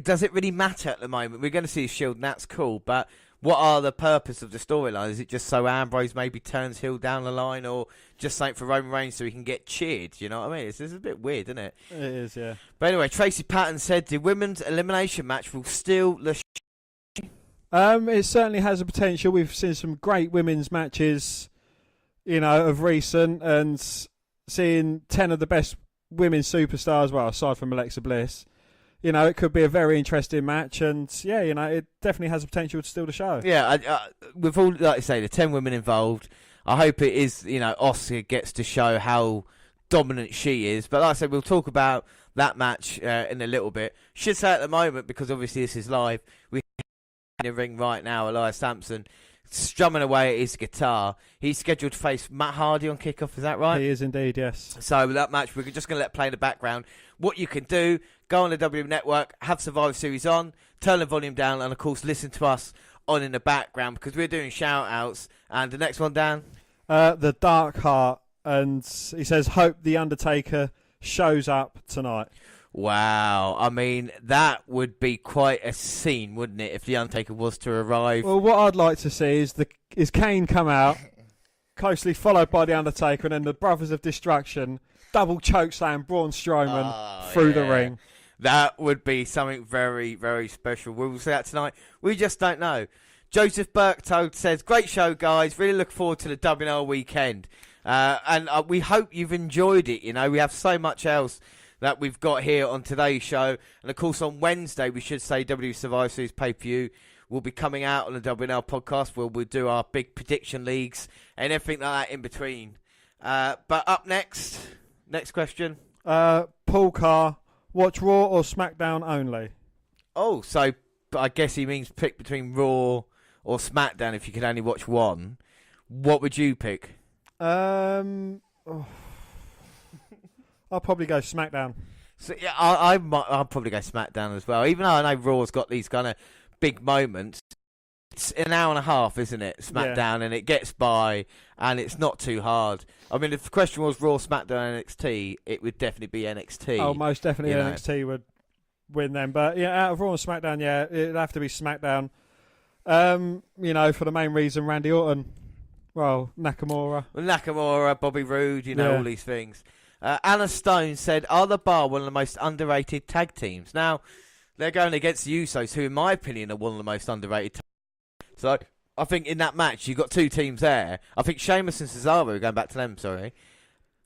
Does it really matter at the moment? We're going to see a Shield, and that's cool, but what are the purpose of the storyline? Is it just so Ambrose maybe turns heel down the line, or just something for Roman Reigns so he can get cheered? You know what I mean? It's a bit weird, isn't it? It is, yeah. But anyway, Tracy Patton said the women's elimination match will steal the... It certainly has a potential. We've seen some great women's matches, you know, of recent, and seeing 10 of the best women's superstars, well, aside from Alexa Bliss. You know, it could be a very interesting match, and yeah, you know, it definitely has the potential to steal the show. Yeah, with all, like I say, the 10 women involved, I hope it is, you know, Asuka gets to show how dominant she is. But like I said, we'll talk about that match in a little bit. Should say at the moment, because obviously this is live, we in the ring right now, Elias Sampson strumming away at his guitar. He's scheduled to face Matt Hardy on Kickoff, is that right? He is indeed, yes. So that match, we're just going to let play in the background. What you can do, go on the WWE Network, have Survivor Series on, turn the volume down, and of course listen to us on in the background, because we're doing shout-outs. And the next one, Dan? The Dark Heart, and he says, hope The Undertaker shows up tonight. Wow, I mean, that would be quite a scene, wouldn't it, if The Undertaker was to arrive? Well, what I'd like to see is Kane come out, closely followed by The Undertaker, and then the Brothers of Destruction double chokeslam Braun Strowman through the ring. That would be something very, very special. Will we see that tonight? We just don't know. Joseph Berktold says, great show, guys. Really look forward to the WNR weekend. And we hope you've enjoyed it. You know, we have so much else that we've got here on today's show. And, of course, on Wednesday, we should say WWE Survivor Series pay-per-view will be coming out on the WNR podcast where we'll do our big prediction leagues and everything like that in between. But up next question. Paul Carr, watch Raw or SmackDown only? Oh, so I guess he means pick between Raw or SmackDown if you could only watch one. What would you pick? I'll probably go SmackDown. So yeah, I'll probably go SmackDown as well. Even though I know Raw's got these kind of big moments, it's an hour and a half, isn't it? SmackDown, and it gets by, and it's not too hard. I mean, if the question was Raw, SmackDown, NXT, it would definitely be NXT. Oh, most definitely NXT would win them. But yeah, out of Raw and SmackDown, yeah, it'd have to be SmackDown. You know, for the main reason, Randy Orton. Well, Nakamura, Bobby Roode, you know, all these things. Anna Stone said, are the Bar one of the most underrated tag teams? Now, they're going against the Usos, who, in my opinion, are one of the most underrated tag teams. So, I think in that match, you've got two teams there. I think Sheamus and Cesaro, going back to them, sorry,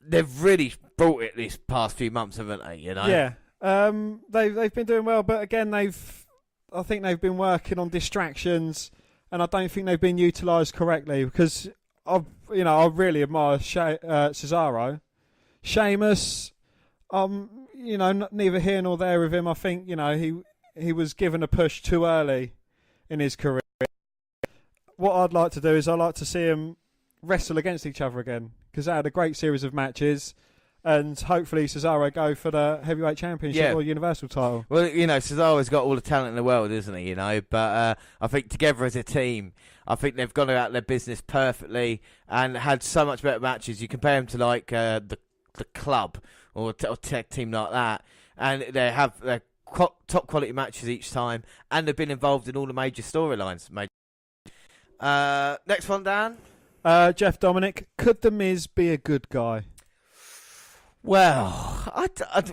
they've really brought it these past few months, haven't they, you know? Yeah. They've been doing well, but again, I think they've been working on distractions, and I don't think they've been utilised correctly because I really admire Cesaro. Sheamus, neither here nor there with him. I think he was given a push too early in his career. What I'd like to do is I'd like to see him wrestle against each other again because they had a great series of matches. And hopefully Cesaro go for the heavyweight championship or universal title. Well, Cesaro's got all the talent in the world, isn't he? But I think together as a team, I think they've gone about their business perfectly and had so much better matches. You compare them to like the Club or tech team like that, and they have their top quality matches each time, and they've been involved in all the major storylines. Next one, Dan. Jeff Dominic, could The Miz be a good guy? Well,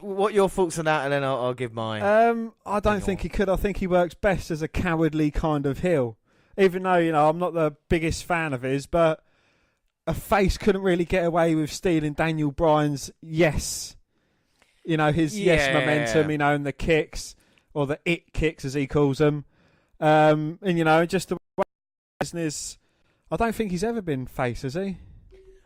what are your thoughts on that, and then I'll give mine. I don't think he could. I think he works best as a cowardly kind of heel. Even though, I'm not the biggest fan of his, but a face couldn't really get away with stealing Daniel Bryan's yes. His yes momentum, and the kicks, or the it kicks as he calls them. And, just the way business, I don't think he's ever been face, has he?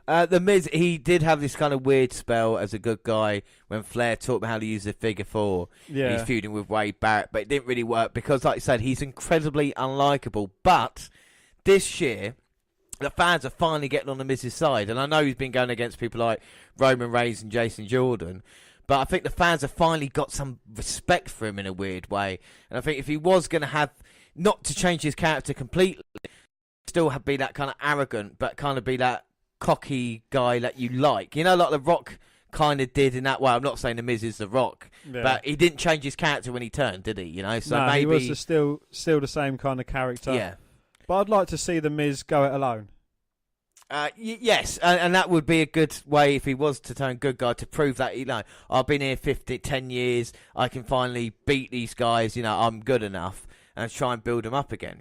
The Miz, he did have this kind of weird spell as a good guy when Flair taught him how to use the figure four. Yeah. He's feuding with Wade Barrett, but it didn't really work because, like I said, he's incredibly unlikable. But this year, the fans are finally getting on the Miz's side. And I know he's been going against people like Roman Reigns and Jason Jordan, but I think the fans have finally got some respect for him in a weird way. And I think if he was going to have, not to change his character completely, still be that kind of arrogant, but kind of be that cocky guy that you like, like The Rock kind of did in that way. I'm not saying The Miz is The Rock, but he didn't change his character when he turned, did he? So no, maybe he was still the same kind of character. Yeah, but I'd like to see The Miz go it alone. Yes, and that would be a good way if he was to turn good guy to prove that I've been here 10 years. I can finally beat these guys. I'm good enough, and try and build them up again.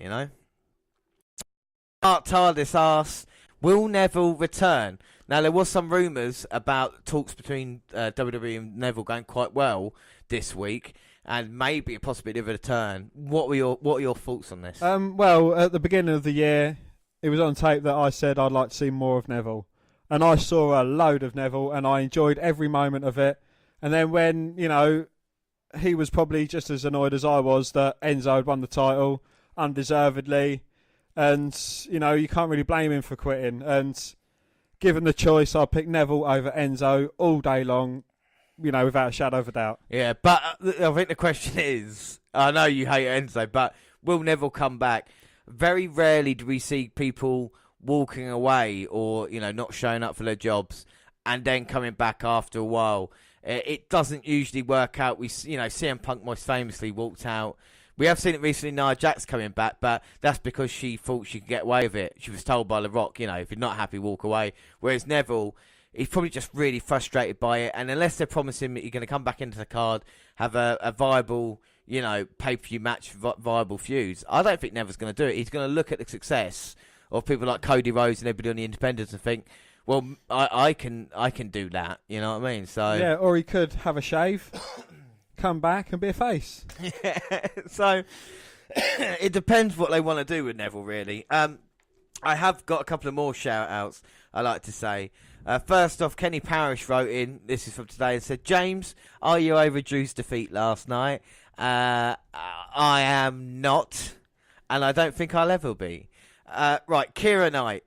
Mark Tardis asks, will Neville return? Now, there was some rumours about talks between WWE and Neville going quite well this week, and maybe a possibility of a return. What are your thoughts on this? Well, at the beginning of the year, it was on tape that I said I'd like to see more of Neville, and I saw a load of Neville, and I enjoyed every moment of it. And then when he was probably just as annoyed as I was that Enzo had won the title undeservedly. And, you can't really blame him for quitting. And given the choice, I'll pick Neville over Enzo all day long, without a shadow of a doubt. Yeah, but I think the question is, I know you hate Enzo, but will Neville come back? Very rarely do we see people walking away or, not showing up for their jobs and then coming back after a while. It doesn't usually work out. CM Punk most famously walked out. We have seen it recently, Nia Jax coming back, but that's because she thought she could get away with it. She was told by The Rock, if you're not happy, walk away. Whereas Neville, he's probably just really frustrated by it. And unless they're promising that you're going to come back into the card, have a viable, pay-per-view match viable feuds. I don't think Neville's going to do it. He's going to look at the success of people like Cody Rhodes and everybody on the independents and think, well, I can do that. You know what I mean? So yeah, or he could have a shave, come back and be a face. Yeah. So it depends what they want to do with Neville, really. I have got a couple of more shout-outs I like to say. First off, Kenny Parrish wrote in, this is from today, and said, James, are you over Drew's defeat last night? I am not, and I don't think I'll ever be. Right, Kira Knight.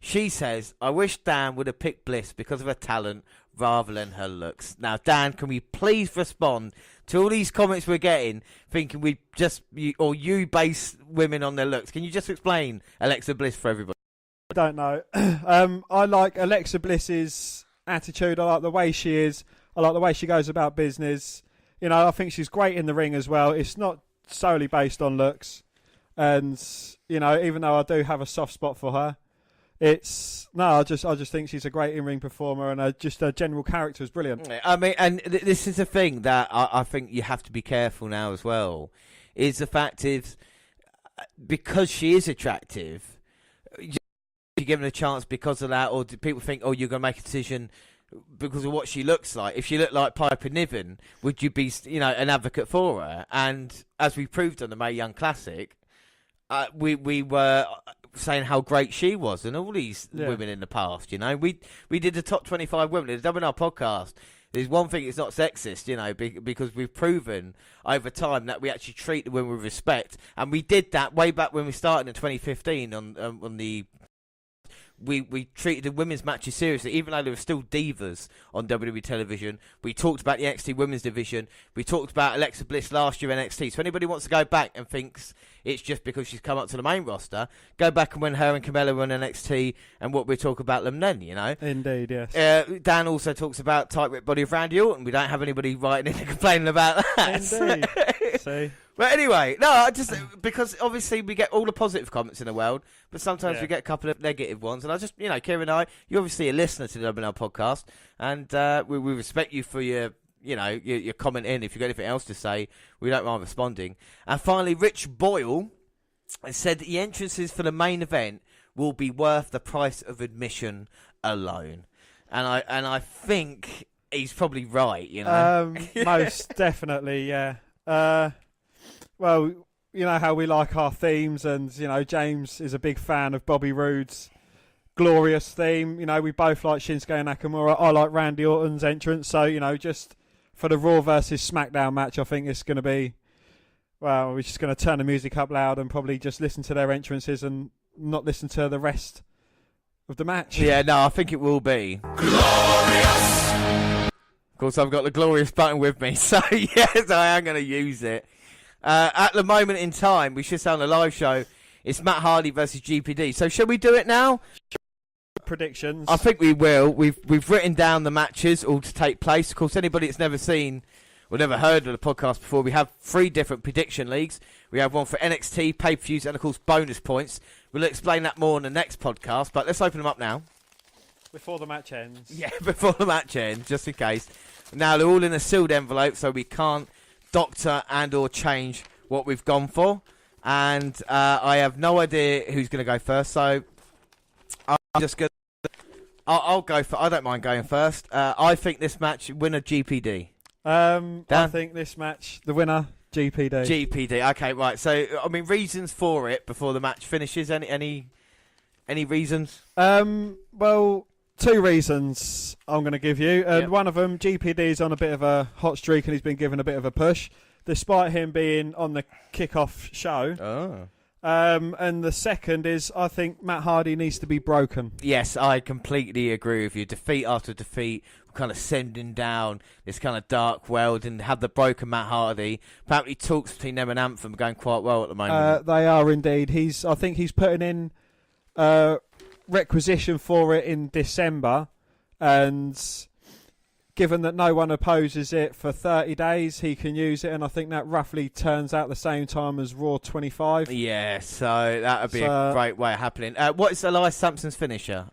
She says, I wish Dan would have picked Bliss because of her talent rather than her looks. Now, Dan, can we please respond to all these comments we're getting, thinking you base women on their looks? Can you just explain Alexa Bliss for everybody? I don't know. I like Alexa Bliss's attitude. I like the way she is. I like the way she goes about business. I think she's great in the ring as well. It's not solely based on looks. And, even though I do have a soft spot for her, I just think she's a great in-ring performer, and her general character is brilliant. I mean, and this is the thing that I think you have to be careful now as well, is the fact is, because she is attractive, you're given a chance because of that, or do people think, oh, you're going to make a decision because of what she looks like? If she looked like Piper Niven, would you be, an advocate for her? And as we proved on the Mae Young Classic, we were saying how great she was, and all these women in the past. We did the top 25 women in the WNR podcast. There's one thing, it's not sexist, because we've proven over time that we actually treat the women with respect, and we did that way back when we started in 2015 on the. We treated the women's matches seriously, even though there were still divas on WWE television. We talked about the NXT women's division. We talked about Alexa Bliss last year NXT. So anybody wants to go back and thinks it's just because she's come up to the main roster, go back and when her and Camilla were on NXT and what we talk about them then, Indeed, yes. Dan also talks about tight whip body of Randy Orton. We don't have anybody writing in and complaining about that. Indeed. See. But anyway, no, because obviously we get all the positive comments in the world, but sometimes we get a couple of negative ones. And I just, Kieran and I, you're obviously a listener to the WNL podcast, and we respect you for your comment in. If you've got anything else to say, we don't mind responding. And finally, Rich Boyle said that the entrances for the main event will be worth the price of admission alone. And I think he's probably right, Most definitely, yeah. Well, you know how we like our themes, and James is a big fan of Bobby Roode's glorious theme. We both like Shinsuke Nakamura. I like Randy Orton's entrance. So just for the Raw versus SmackDown match, I think it's going to be. Well, we're just going to turn the music up loud and probably just listen to their entrances and not listen to the rest of the match. Yeah, no, I think it will be glorious. Of course, I've got the glorious button with me, so yes, I am going to use it. At the moment in time, we should say on the live show, it's Matt Hardy versus GPD. So shall we do it now? Predictions. I think we will. We've written down the matches all to take place. Of course, anybody that's never seen or never heard of the podcast before, we have 3 different prediction leagues. We have one for NXT, pay-per-views, and of course bonus points. We'll explain that more in the next podcast, but let's open them up now. Before the match ends. Yeah, before the match ends, just in case. Now, they're all in a sealed envelope, so we can't doctor and or change what we've gone for, and I have no idea who's going to go first, so I'm just going to I'll go for. I don't mind going first. I think this match winner GPD. I think this match the winner GPD. GPD. Okay, right. So I mean, reasons for it before the match finishes. Any reasons? Well, 2 reasons I'm going to give you, and one of them, GPD's on a bit of a hot streak and he's been given a bit of a push, despite him being on the Kickoff show. Oh. And the second is, I think Matt Hardy needs to be broken. Yes, I completely agree with you. Defeat after defeat, kind of sending down this kind of dark world, and have the broken Matt Hardy. Apparently, talks between them and Anthem are going quite well at the moment. They are indeed. I think he's putting in requisition for it in December, and given that no one opposes it for 30 days, he can use it, and I think that roughly turns out the same time as Raw 25. Yeah, so that would be a great way of happening. What is Elias Sampson's finisher?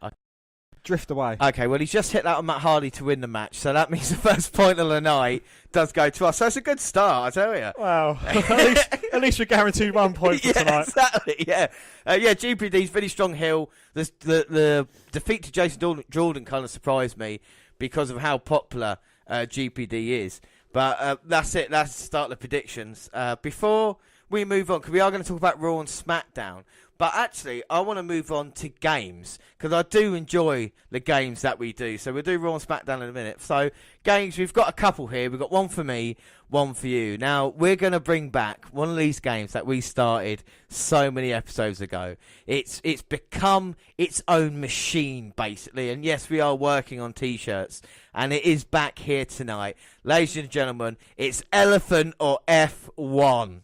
drift away. Okay, well, he's just hit that on Matt Hardy to win the match, so that means the first point of the night does go to us. So it's a good start, I tell you. Well, at least we're guaranteed 1 point for tonight. Exactly, yeah. GPD's really strong heel. The defeat to Jason Jordan kind of surprised me because of how popular GPD is. But that's it. That's the start of the predictions. Before we move on, because we are going to talk about Raw and SmackDown, but actually, I want to move on to games, because I do enjoy the games that we do. So we'll do Raw and SmackDown in a minute. So, games, we've got a couple here. We've got one for me, one for you. Now, we're going to bring back one of these games that we started so many episodes ago. It's become its own machine, basically. And yes, we are working on T-shirts. And it is back here tonight. Ladies and gentlemen, it's Elephant or F1.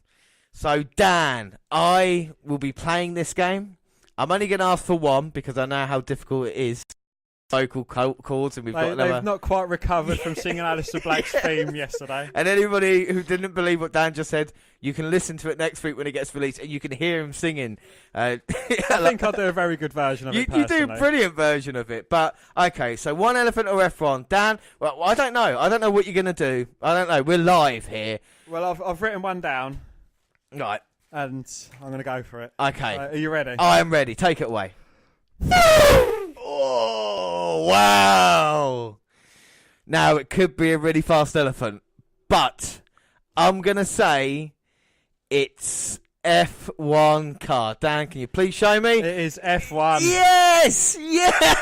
So, Dan, I will be playing this game. I'm only going to ask for one because I know how difficult it is. Vocal chords, and they've not quite recovered from singing Alistair Black's theme yesterday. And anybody who didn't believe what Dan just said, you can listen to it next week when it gets released, and you can hear him singing. I think I'll do a very good version of it. You do a brilliant version of it. But okay, so one Elephant or F1, Dan. Well, I don't know. I don't know what you're going to do. I don't know. We're live here. Well, I've written one down. Right. And I'm going to go for it. Okay. Are you ready? I am ready. Take it away. Oh, wow. Now, it could be a really fast elephant, but I'm going to say it's F1 car. Dan, can you please show me? It is F1. Yes! Yes!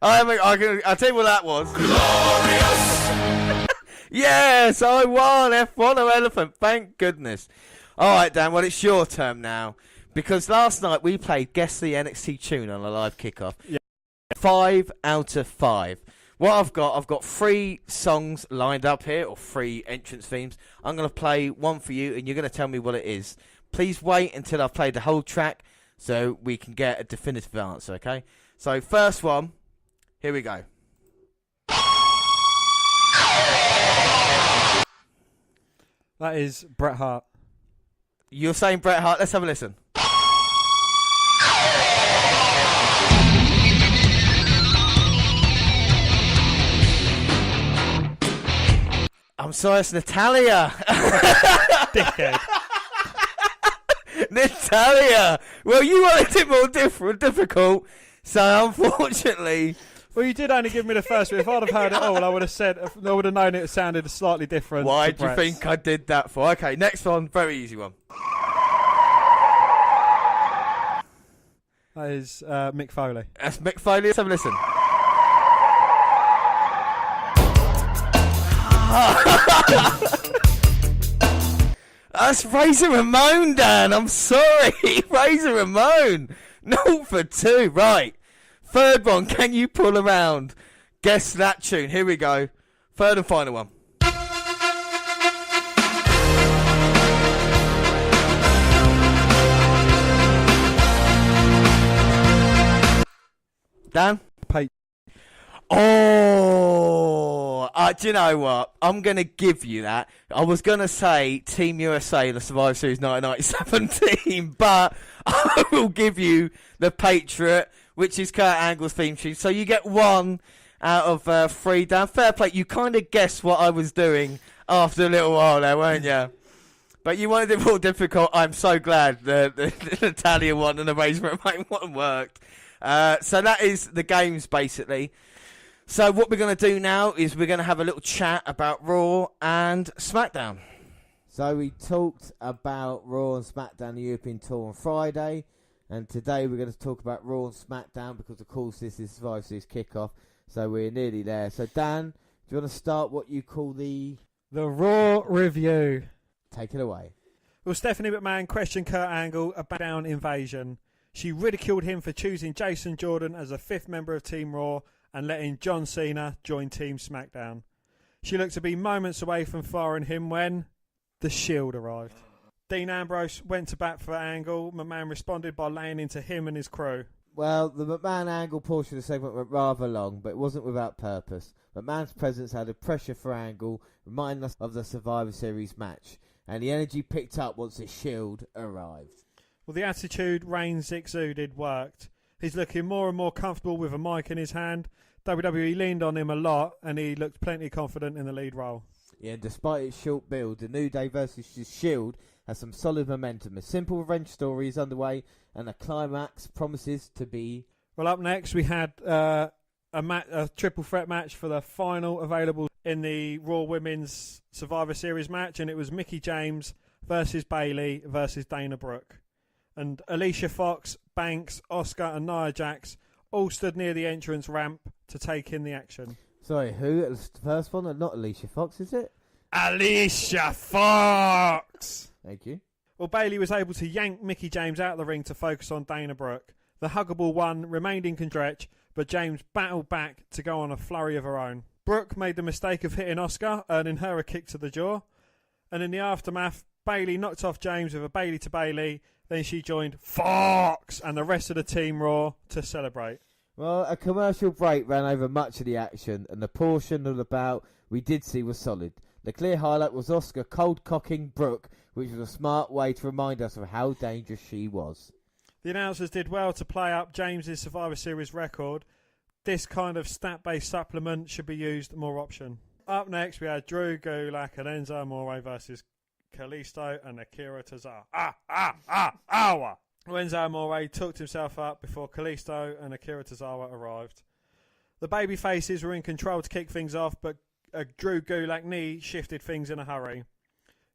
I'll tell you what that was. Glorious! Yes, I won F1 or elephant. Thank goodness. All right, Dan. Well, it's your turn now, because last night we played Guess the NXT Tune on a live kickoff. Yeah. 5 out of 5. What I've got 3 songs lined up here, or 3 entrance themes. I'm going to play one for you, and you're going to tell me what it is. Please wait until I've played the whole track so we can get a definitive answer. Okay. So first one. Here we go. That is Bret Hart. You're saying Bret Hart. Let's have a listen. I'm sorry, it's Natalia. Dickhead. Natalia. Well, you wanted it more difficult, so unfortunately... Well, you did only give me the first bit. If I'd have heard it all, I would have known it sounded slightly different. Why do you think I did that for? Okay, next one, very easy one. That is Mick Foley. That's Mick Foley. Let's have a listen. That's Razor Ramon, Dan. I'm sorry. Razor Ramon. 0 for 2. Right. Third one, can you pull around? Guess that tune. Here we go. Third and final one. Dan? Pate. Oh, do you know what? I'm going to give you that. I was going to say Team USA, the Survivor Series 1997 team, but I will give you the Patriot, which is Kurt Angle's theme tune. So you get 1 out of 3, Dan. Fair play. You kind of guessed what I was doing after a little while there, weren't you? But you wanted it more difficult. I'm so glad the Italian one and the Razor Ramon one worked. So that is the games, basically. So what we're going to do now is we're going to have a little chat about Raw and SmackDown. So we talked about Raw and SmackDown, the European Tour on Friday. And today we're going to talk about Raw and SmackDown because, of course, this is Survivor Series Kickoff. So we're nearly there. So, Dan, do you want to start what you call the Raw review? Take it away. Well, Stephanie McMahon questioned Kurt Angle about Down invasion. She ridiculed him for choosing Jason Jordan as a 5th member of Team Raw and letting John Cena join Team SmackDown. She looked to be moments away from firing him when the Shield arrived. Dean Ambrose went to bat for Angle. McMahon responded by laying into him and his crew. Well, the McMahon Angle portion of the segment went rather long, but it wasn't without purpose. McMahon's presence added pressure for Angle, reminding us of the Survivor Series match, and the energy picked up once the Shield arrived. Well, the attitude Reigns exuded worked. He's looking more and more comfortable with a mic in his hand. WWE leaned on him a lot, and he looked plenty confident in the lead role. Yeah, and despite its short build, the New Day versus The Shield has some solid momentum. A simple revenge story is underway, and the climax promises to be... Well, up next we had a triple threat match for the final available in the Raw Women's Survivor Series match, and it was Mickie James versus Bayley versus Dana Brooke. And Alicia Fox, Banks, Asuka and Nia Jax all stood near the entrance ramp to take in the action. Sorry, who? It was the first one? Not Alicia Fox, is it? Alicia Fox! Thank you. Well, Bayley was able to yank Mickie James out of the ring to focus on Dana Brooke. The huggable one remained in control, but James battled back to go on a flurry of her own. Brooke made the mistake of hitting Asuka, earning her a kick to the jaw. And in the aftermath, Bayley knocked off James with a Bayley to Bayley. Then she joined Fox and the rest of the Team Raw to celebrate. Well, a commercial break ran over much of the action, and the portion of the bout we did see was solid. The clear highlight was Asuka cold-cocking Brooke, which was a smart way to remind us of how dangerous she was. The announcers did well to play up James's Survivor Series record. This kind of stat-based supplement should be used more often. Up next, we had Drew Gulak and Enzo Amore versus Kalisto and Akira Tozawa. Enzo Amore took himself up before Kalisto and Akira Tozawa arrived. The baby faces were in control to kick things off, but a Drew Gulak knee shifted things in a hurry.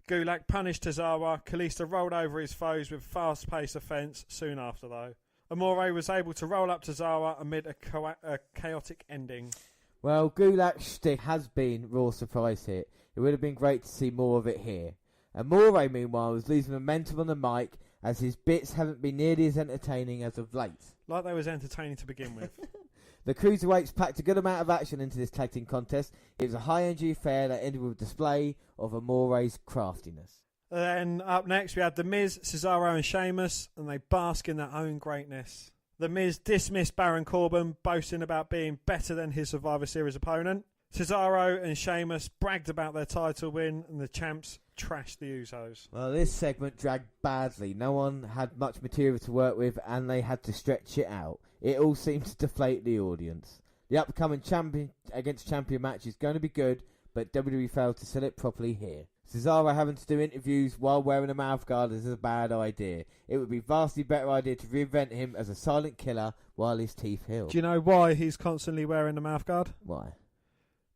Gulak punished Tozawa. Kalisto rolled over his foes with fast-paced offence soon after, though. Amore was able to roll up Tozawa amid a chaotic ending. Well, Gulak's shtick has been Raw surprise hit. It would have been great to see more of it here. Amore, meanwhile, was losing momentum on the mic as his bits haven't been nearly as entertaining as of late. Like they was entertaining to begin with. The Cruiserweights packed a good amount of action into this tag team contest. It was a high-energy affair that ended with a display of Amore's craftiness. Then up next we had The Miz, Cesaro and Sheamus, and they bask in their own greatness. The Miz dismissed Baron Corbin, boasting about being better than his Survivor Series opponent. Cesaro and Sheamus bragged about their title win, and the champs trashed the Usos. Well, this segment dragged badly. No one had much material to work with, and they had to stretch it out. It all seemed to deflate the audience. The upcoming champion against champion match is going to be good, but WWE failed to sell it properly here. Cesaro having to do interviews while wearing a mouthguard is a bad idea. It would be a vastly better idea to reinvent him as a silent killer while his teeth heal. Do you know why he's constantly wearing the mouthguard? Why?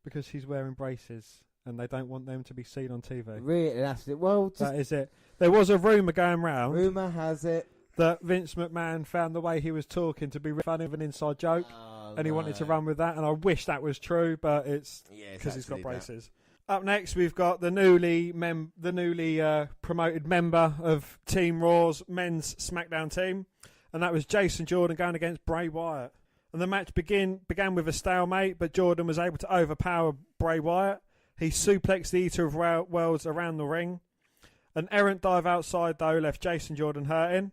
Because he's wearing braces, and they don't want them to be seen on TV. Really? That's it. Well, that is it. There was a rumour going round. Rumour has it that Vince McMahon found the way he was talking to be funny of an inside joke, and he wanted to run with that. And I wish that was true, but it's because he's got braces. Up next, we've got the newly promoted member of Team Raw's men's SmackDown team, and that was Jason Jordan going against Bray Wyatt. And the match began with a stalemate, but Jordan was able to overpower Bray Wyatt. He suplexed the Eater of Worlds around the ring. An errant dive outside, though, left Jason Jordan hurting.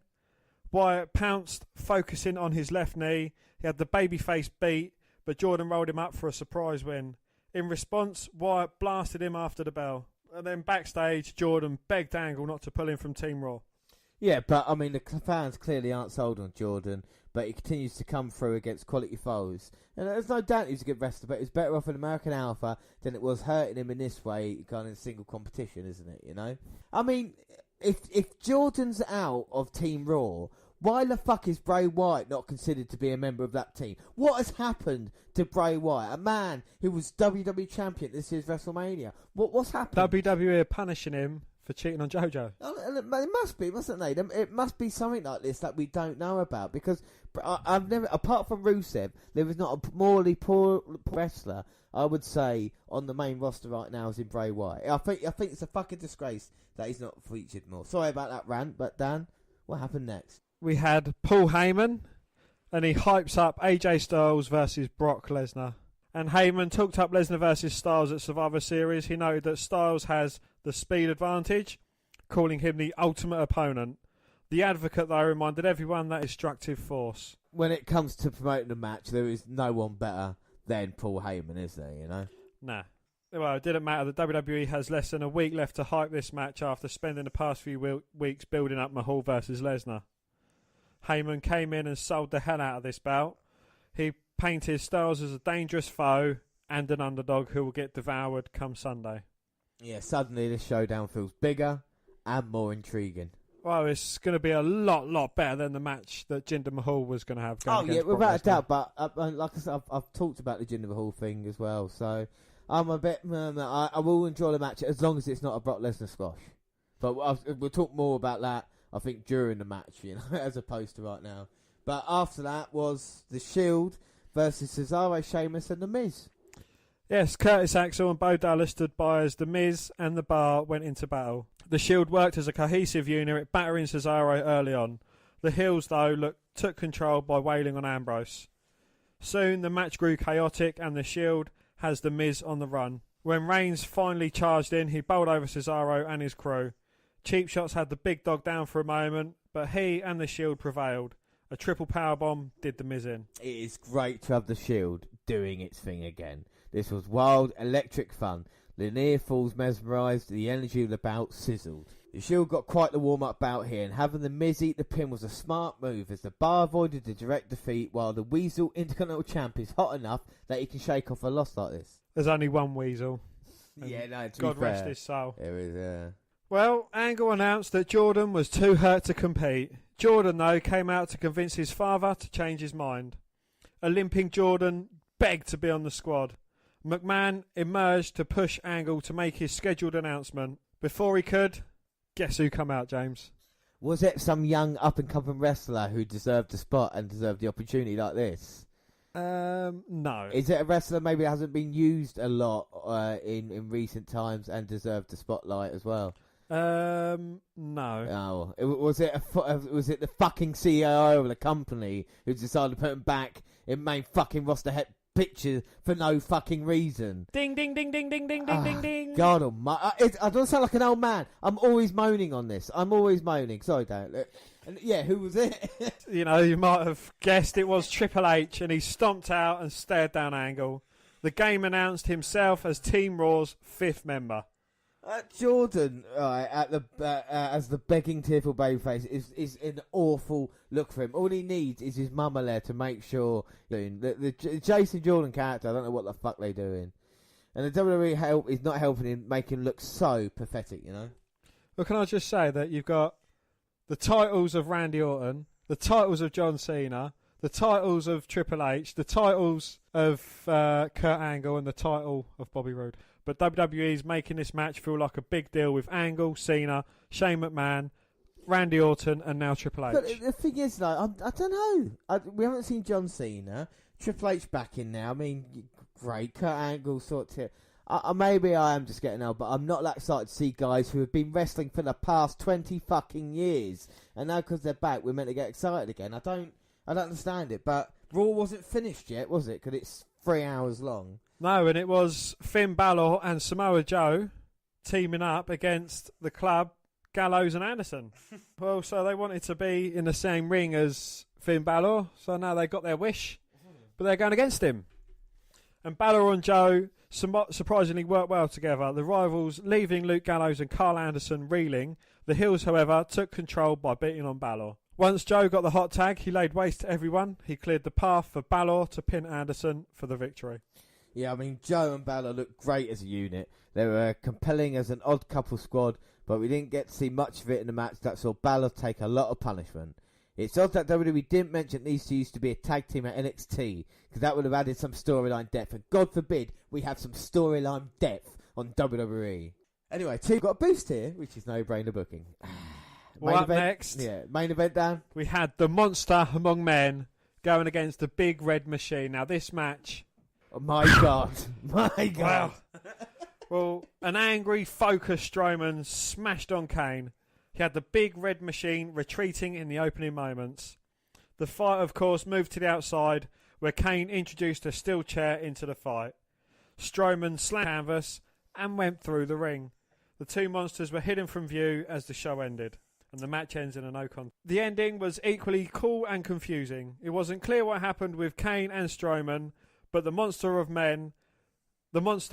Wyatt pounced, focusing on his left knee. He had the babyface beat, but Jordan rolled him up for a surprise win. In response, Wyatt blasted him after the bell. And then backstage, Jordan begged Angle not to pull him from Team Raw. Yeah, but I mean, the fans clearly aren't sold on Jordan, but he continues to come through against quality foes. And there's no doubt he's a good wrestler, but it's better off an American Alpha than it was hurting him in this way, kind of in single competition, isn't it? You know? I mean, if Jordan's out of Team Raw, why the fuck is Bray Wyatt not considered to be a member of that team? What has happened to Bray Wyatt? A man who was WWE champion this year's WrestleMania. What's happened? WWE are punishing him for cheating on JoJo. It must be, mustn't they? It must be something like this that we don't know about, because I've never, apart from Rusev, there is not a morally poor wrestler, I would say, on the main roster right now as in Bray Wyatt. I think it's a fucking disgrace that he's not featured more. Sorry about that rant, but Dan, what happened next? We had Paul Heyman, and he hypes up AJ Styles versus Brock Lesnar. And Heyman talked up Lesnar versus Styles at Survivor Series. He noted that Styles has the speed advantage, calling him the ultimate opponent. The Advocate, though, reminded everyone that destructive force. When it comes to promoting a match, there is no one better than Paul Heyman, is there, you know? Nah. Well, it didn't matter. The WWE has less than a week left to hype this match after spending the past few weeks building up Mahal versus Lesnar. Heyman came in and sold the hell out of this bout. He painted Styles as a dangerous foe and an underdog who will get devoured come Sunday. Yeah, suddenly this showdown feels bigger and more intriguing. Well, it's going to be a lot better than the match that Jinder Mahal was going to have. Oh, yeah, without a doubt. But like I said, I've talked about the Jinder Mahal thing as well. So I'm a bit... I will enjoy the match as long as it's not a Brock Lesnar squash. But we'll talk more about that, I think, during the match, as opposed to right now. But after that was The Shield versus Cesaro, Sheamus and The Miz. Yes, Curtis Axel and Bo Dallas stood by as The Miz and The Bar went into battle. The Shield worked as a cohesive unit, battering Cesaro early on. The Heels, though, took control by wailing on Ambrose. Soon, the match grew chaotic and The Shield has The Miz on the run. When Reigns finally charged in, he bowled over Cesaro and his crew. Cheap Shots had the big dog down for a moment, but he and The Shield prevailed. A triple powerbomb did The Miz in. It is great to have The Shield doing its thing again. This was wild, electric fun. The near falls mesmerised, the energy of the bout sizzled. The Shield got quite the warm-up bout here, and having The Miz eat the pin was a smart move, as the Bar avoided the direct defeat, while the Weasel Intercontinental Champ is hot enough that he can shake off a loss like this. There's only one Weasel. Yeah, no, to God be fair, rest his soul. There is, yeah. Well, Angle announced that Jordan was too hurt to compete. Jordan, though, came out to convince his father to change his mind. A limping Jordan begged to be on the squad. McMahon emerged to push Angle to make his scheduled announcement. Before he could, guess who come out, James? Was it some young up-and-coming wrestler who deserved the spot and deserved the opportunity like this? No. Is it a wrestler maybe that hasn't been used a lot in recent times and deserved the spotlight as well? No. Oh, was it the fucking CEO of the company who decided to put him back in main fucking roster picture for no fucking reason? Ding, ding, ding, ding, ding, ding, ding, ding, ding. God almighty. I don't sound like an old man. I'm always moaning on this. Sorry, Dan. And yeah, who was it? You might have guessed it was Triple H, and he stomped out and stared down Angle. The game announced himself as Team Raw's 5th member. Jordan, as the begging tearful babyface, is an awful look for him. All he needs is his mama there to make sure. The Jason Jordan character, I don't know what the fuck they're doing. And the WWE help is not helping him, making him look so pathetic, Well, can I just say that you've got the titles of Randy Orton, the titles of John Cena, the titles of Triple H, the titles of Kurt Angle, and the title of Bobby Roode. But WWE's making this match feel like a big deal with Angle, Cena, Shane McMahon, Randy Orton, and now Triple H. But the thing is, I don't know. We haven't seen John Cena. Triple H back in now. I mean, great. Kurt Angle sort of... maybe I am just getting old, but I'm not that excited to see guys who have been wrestling for the past 20 fucking years. And now because they're back, we're meant to get excited again. I don't understand it. But Raw wasn't finished yet, was it? Because it's 3 hours long. No, and it was Finn Balor and Samoa Joe teaming up against the Club, Gallows and Anderson. Well, so they wanted to be in the same ring as Finn Balor, so now they got their wish, but they're going against him. And Balor and Joe surprisingly worked well together, the rivals leaving Luke Gallows and Carl Anderson reeling. The Heels, however, took control by beating on Balor. Once Joe got the hot tag, he laid waste to everyone. He cleared the path for Balor to pin Anderson for the victory. Yeah, I mean, Joe and Balor looked great as a unit. They were compelling as an odd couple squad, but we didn't get to see much of it in the match that saw Balor take a lot of punishment. It's odd that WWE didn't mention these two used to be a tag team at NXT, because that would have added some storyline depth, and God forbid we have some storyline depth on WWE. Anyway, two got a boost here, which is no-brainer booking. Well, up next, main event, Dan. We had the Monster Among Men going against the Big Red Machine. Now, this match... Oh, my God. My God. Wow. Well, an angry, focused Strowman smashed on Kane. He had the Big Red Machine retreating in the opening moments. The fight, of course, moved to the outside, where Kane introduced a steel chair into the fight. Strowman slammed canvas and went through the ring. The two monsters were hidden from view as the show ended, and the match ends in a no contest. The ending was equally cool and confusing. It wasn't clear what happened with Kane and Strowman, but the Monster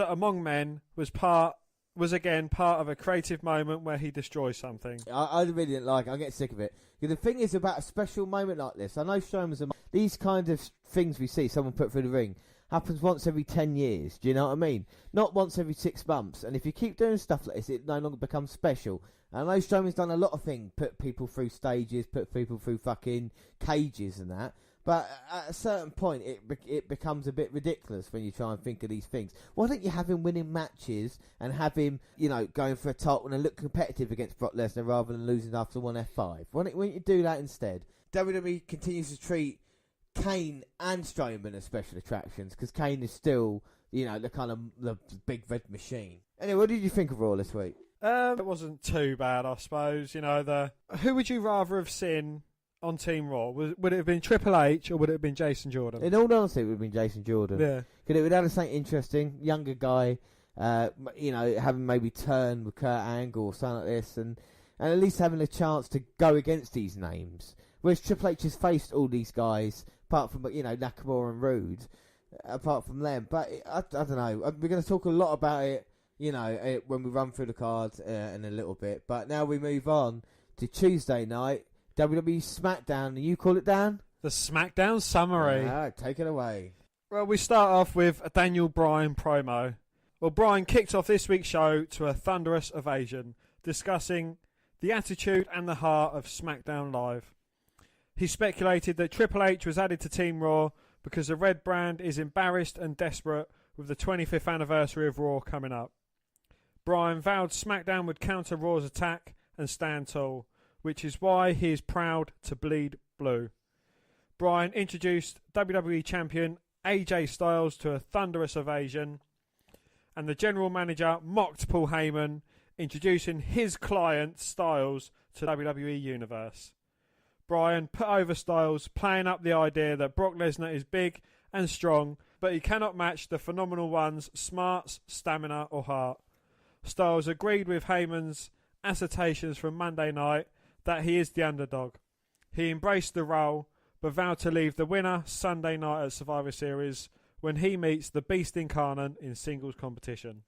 Among Men was part was again part of a creative moment where he destroys something. I really didn't like it. I get sick of it. The thing is about a special moment like this, I know Strowman's these kind of things we see someone put through the ring happens once every 10 years. Do you know what I mean? Not once every 6 months. And if you keep doing stuff like this, it no longer becomes special. And I know Strowman's done a lot of things, put people through stages, put people through fucking cages and that. But at a certain point, it becomes a bit ridiculous when you try and think of these things. Why don't you have him winning matches and have him, going for a title and look competitive against Brock Lesnar rather than losing after one F5? Why don't you do that instead? WWE continues to treat Kane and Strowman as special attractions because Kane is still, the kind of the big red machine. Anyway, what did you think of Raw this week? It wasn't too bad, I suppose. Who would you rather have seen on Team Raw? Would it have been Triple H or would it have been Jason Jordan? In all honesty, it would have been Jason Jordan. Yeah. Because it would have something interesting, younger guy, having maybe turned with Kurt Angle or something like this, and at least having a chance to go against these names. Whereas Triple H has faced all these guys, apart from, Nakamura and Rude, apart from them. But I don't know. We're going to talk a lot about it, when we run through the cards in a little bit. But now we move on to Tuesday night. WWE Smackdown, and you call it, Dan? The Smackdown summary. Take it away. Well, we start off with a Daniel Bryan promo. Well, Bryan kicked off this week's show to a thunderous ovation, discussing the attitude and the heart of SmackDown Live. He speculated that Triple H was added to Team Raw because the Red Brand is embarrassed and desperate with the 25th anniversary of Raw coming up. Bryan vowed SmackDown would counter Raw's attack and stand tall, which is why he is proud to bleed blue. Bryan introduced WWE Champion AJ Styles to a thunderous ovation, and the general manager mocked Paul Heyman, introducing his client Styles to the WWE Universe. Bryan put over Styles, playing up the idea that Brock Lesnar is big and strong, but he cannot match the phenomenal one's smarts, stamina or heart. Styles agreed with Heyman's assertions from Monday night that he is the underdog. He embraced the role, but vowed to leave the winner Sunday night at Survivor Series when he meets the Beast Incarnate in singles competition.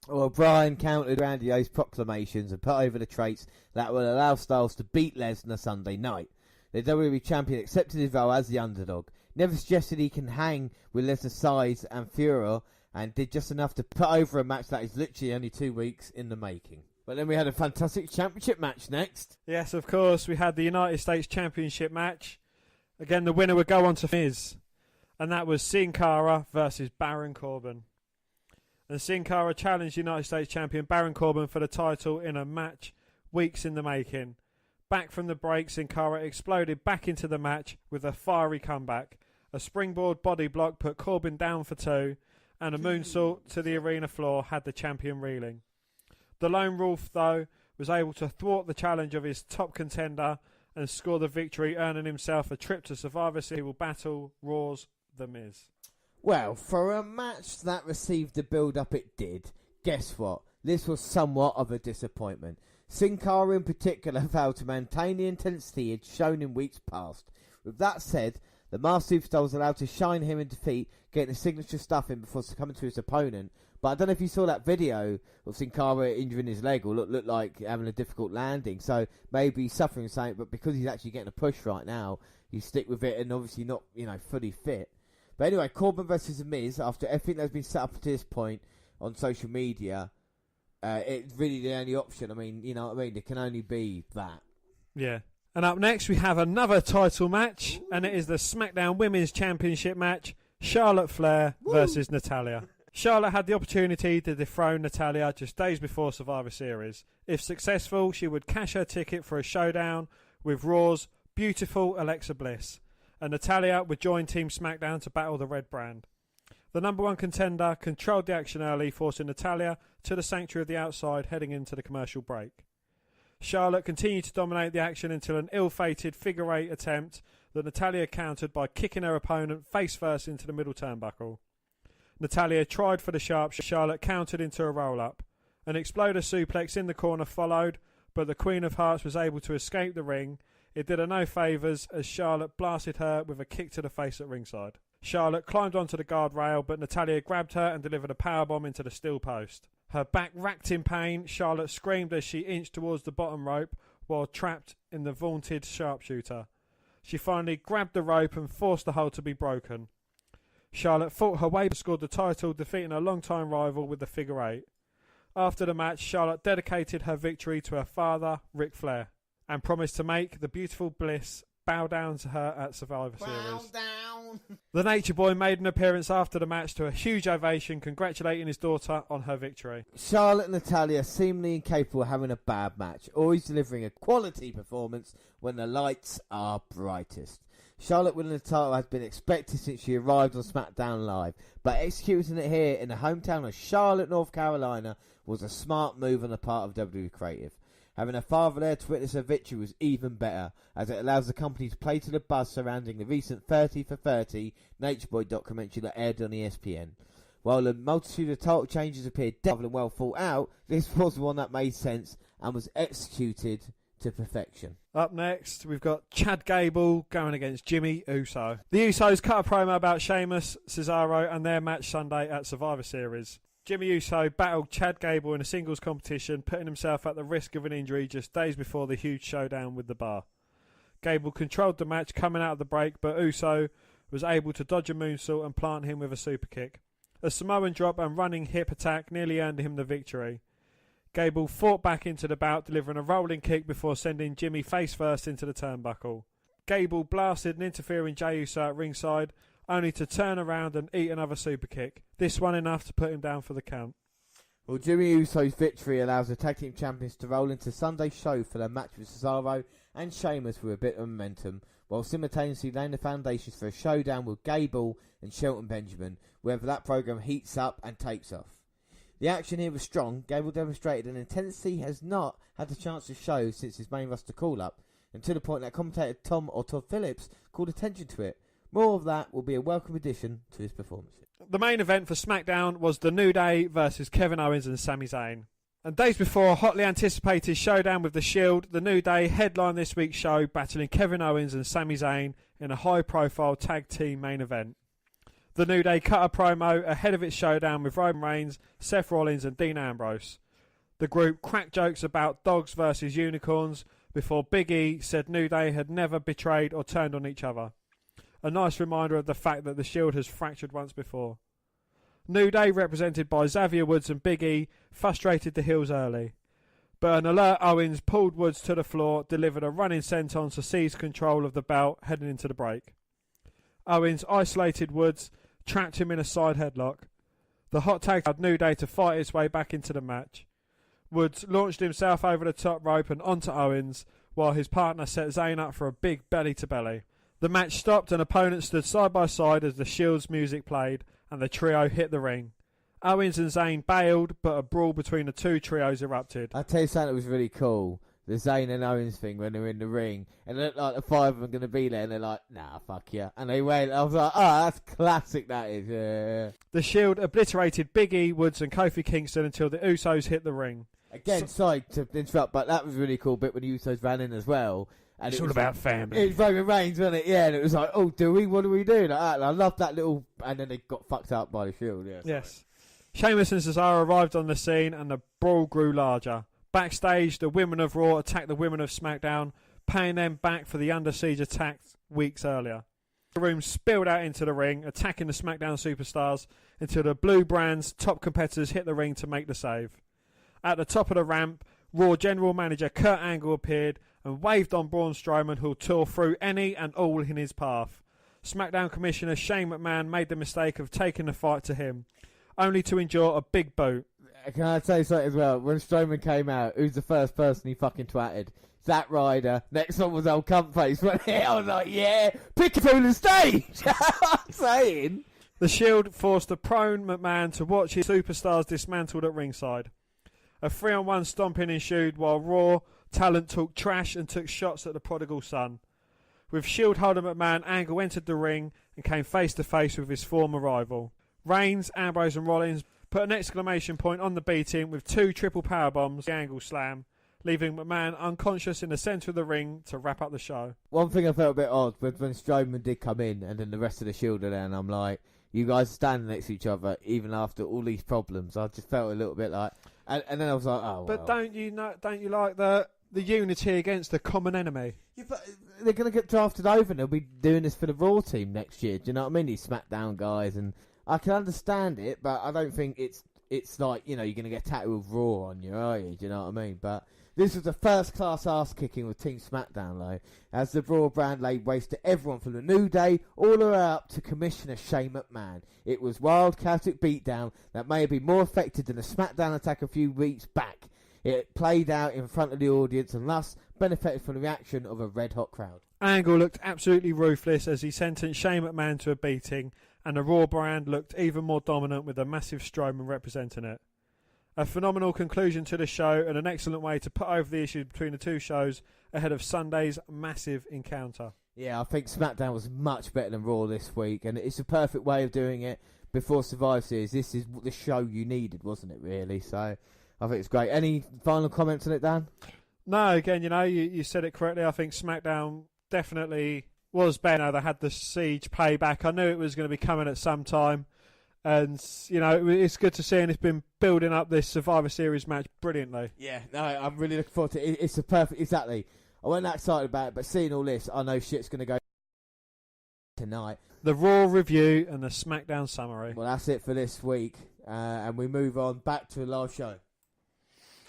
Well, Bryan countered Randy proclamations and put over the traits that will allow Styles to beat Lesnar Sunday night. The WWE Champion accepted his role as the underdog, never suggested he can hang with Lesnar's size and furor, and did just enough to put over a match that is literally only 2 weeks in the making. But then we had a fantastic championship match next. Yes, of course, we had the United States Championship match. Again, the winner would go on to Miz, and that was Sin Cara versus Baron Corbin. And Sin Cara challenged United States Champion Baron Corbin for the title in a match weeks in the making. Back from the break, Sin Cara exploded back into the match with a fiery comeback. A springboard body block put Corbin down for 2, and a moonsault to the arena floor had the champion reeling. The Lone Wolf, though, was able to thwart the challenge of his top contender and score the victory, earning himself a trip to Survivor Series. He will battle Raw's The Miz. Well, for a match that received the build-up it did, guess what? This was somewhat of a disappointment. Sin Cara in particular failed to maintain the intensity he'd shown in weeks past. With that said, the Masked Superstar was allowed to shine him in defeat, getting the signature stuff in before succumbing to his opponent. But I don't know if you saw that video of Sin Cara injuring his leg, or looked like having a difficult landing. So maybe he's suffering something, but because he's actually getting a push right now, you stick with it and obviously not, fully fit. But anyway, Corbin versus The Miz, after everything that's been set up to this point on social media, it's really the only option. I mean, it can only be that. Yeah. And up next, we have another title match, and it is the SmackDown Women's Championship match, Charlotte Flair versus Natalya. Charlotte had the opportunity to dethrone Natalya just days before Survivor Series. If successful, she would cash her ticket for a showdown with Raw's beautiful Alexa Bliss, and Natalya would join Team SmackDown to battle the Red Brand. The number one contender controlled the action early, forcing Natalya to the sanctuary of the outside, heading into the commercial break. Charlotte continued to dominate the action until an ill-fated figure eight attempt that Natalya countered by kicking her opponent face first into the middle turnbuckle. Natalya tried for the sharp. Charlotte countered into a roll-up. An exploder suplex in the corner followed, but the Queen of Hearts was able to escape the ring. It did her no favours as Charlotte blasted her with a kick to the face at ringside. Charlotte climbed onto the guardrail, but Natalya grabbed her and delivered a powerbomb into the steel post. Her back racked in pain, Charlotte screamed as she inched towards the bottom rope while trapped in the vaunted sharpshooter. She finally grabbed the rope and forced the hold to be broken. Charlotte fought her way and scored the title, defeating her longtime rival with the figure eight. After the match, Charlotte dedicated her victory to her father, Ric Flair, and promised to make the beautiful Bliss bow down to her at Survivor Series. Down. The Nature Boy made an appearance after the match to a huge ovation, congratulating his daughter on her victory. Charlotte and Natalya seemingly incapable of having a bad match, always delivering a quality performance when the lights are brightest. Charlotte winning the title has been expected since she arrived on SmackDown Live, but executing it here in the hometown of Charlotte, North Carolina was a smart move on the part of WWE Creative. Having her father there to witness her victory was even better, as it allows the company to play to the buzz surrounding the recent 30 for 30 Nature Boy documentary that aired on ESPN. While the multitude of title changes appeared deliberate and well thought out, this was one that made sense and was executed to perfection. Up next, we've got Chad Gable going against Jimmy Uso. The Usos cut a promo about Sheamus, Cesaro and their match Sunday at Survivor Series. Jimmy Uso battled Chad Gable in a singles competition, putting himself at the risk of an injury just days before the huge showdown with the Bar. Gable controlled the match coming out of the break, but Uso was able to dodge a moonsault and plant him with a super kick. A Samoan drop and running hip attack nearly earned him the victory. Gable fought back into the bout, delivering a rolling kick before sending Jimmy face first into the turnbuckle. Gable blasted an interfering Jey Uso at ringside, only to turn around and eat another super kick. This one enough to put him down for the count. Well, Jimmy Uso's victory allows the tag team champions to roll into Sunday's show for their match with Cesaro and Sheamus with a bit of momentum, while simultaneously laying the foundations for a showdown with Gable and Shelton Benjamin, wherever that program heats up and takes off. The action here was strong. Gable demonstrated an intensity he has not had the chance to show since his main roster call-up, and to the point that commentator Todd Phillips called attention to it. More of that will be a welcome addition to his performance. The main event for SmackDown was The New Day versus Kevin Owens and Sami Zayn. And days before a hotly anticipated showdown with The Shield, The New Day headlined this week's show, battling Kevin Owens and Sami Zayn in a high-profile tag team main event. The New Day cut a promo ahead of its showdown with Roman Reigns, Seth Rollins and Dean Ambrose. The group cracked jokes about dogs versus unicorns before Big E said New Day had never betrayed or turned on each other. A nice reminder of the fact that the Shield has fractured once before. New Day, represented by Xavier Woods and Big E, frustrated the heels early. But an alert Owens pulled Woods to the floor, delivered a running senton to seize control of the belt heading into the break. Owens isolated Woods, trapped him in a side headlock. The hot tag allowed New Day to fight his way back into the match. Woods launched himself over the top rope and onto Owens, while his partner set Zayn up for a big belly-to-belly. The match stopped and opponents stood side by side as the Shield's music played and the trio hit the ring. Owens and Zayn bailed, but a brawl between the two trios erupted. I'll tell you something that was really cool. The Zayn and Owens thing when they were in the ring. And it looked like the five of them going to be there. And they're like, nah, fuck yeah. And they went. I was like, oh, that's classic, that is. Yeah. The Shield obliterated Big E, Woods and Kofi Kingston until the Usos hit the ring. Again, sorry to interrupt, but that was a really cool bit when the Usos ran in as well. And it's all about family. It was Roman Reigns, wasn't it? Yeah, and it was like, oh, what do we do? Like that. And I loved that little... And then they got fucked up by the Shield, yeah. Yes. Sheamus and Cesaro arrived on the scene and the brawl grew larger. Backstage, the women of Raw attacked the women of SmackDown, paying them back for the Under Siege attack weeks earlier. The room spilled out into the ring, attacking the SmackDown superstars until the Blue Brand's top competitors hit the ring to make the save. At the top of the ramp, Raw General Manager Kurt Angle appeared and waved on Braun Strowman, who tore through any and all in his path. SmackDown Commissioner Shane McMahon made the mistake of taking the fight to him, only to endure a big boot. Can I tell you something as well? When Strowman came out, who's the first person he fucking twatted? Zack Ryder. Next one was old Cuntface. I was like, yeah, pick it through the stage. I'm saying. The Shield forced a prone McMahon to watch his superstars dismantled at ringside. A 3-on-1 stomping ensued while Raw talent talked trash and took shots at the prodigal son. With Shield holder McMahon, Angle entered the ring and came face to face with his former rival. Reigns, Ambrose and Rollins put an exclamation point on the beating with 2 triple powerbombs, the Angle slam, leaving McMahon unconscious in the centre of the ring to wrap up the show. One thing I felt a bit odd was when Strowman did come in and then the rest of the Shield are there, and I'm like, you guys standing next to each other even after all these problems. I just felt a little bit like, and then I was like, oh. But well. don't you like the unity against the common enemy? Yeah, but they're going to get drafted over and they'll be doing this for the Raw team next year. Do you know what I mean? These SmackDown guys, and I can understand it, but I don't think it's like, you're going to get tattooed with Raw on you, are you? Do you know what I mean? But this was the first-class ass-kicking with Team SmackDown, though, as the Raw brand laid waste to everyone from the New Day all the way up to Commissioner Shane McMahon. It was wild, chaotic beatdown that may have been more effective than the SmackDown attack a few weeks back. It played out in front of the audience and thus benefited from the reaction of a red-hot crowd. Angle looked absolutely ruthless as he sentenced Shane McMahon to a beating, and the Raw brand looked even more dominant with a massive Strowman representing it. A phenomenal conclusion to the show and an excellent way to put over the issues between the two shows ahead of Sunday's massive encounter. Yeah, I think SmackDown was much better than Raw this week, and it's a perfect way of doing it before Survivor Series. This is the show you needed, wasn't it, really? So I think it's great. Any final comments on it, Dan? No, again, you said it correctly. I think SmackDown definitely was better. They had the Siege payback. I knew it was going to be coming at some time. And, it's good to see, and it's been building up this Survivor Series match brilliantly. Yeah, no, I'm really looking forward to it. It's a perfect, exactly. I wasn't that excited about it, but seeing all this, I know shit's going to go tonight. The Raw review and the SmackDown summary. Well, that's it for this week, and we move on back to a live show.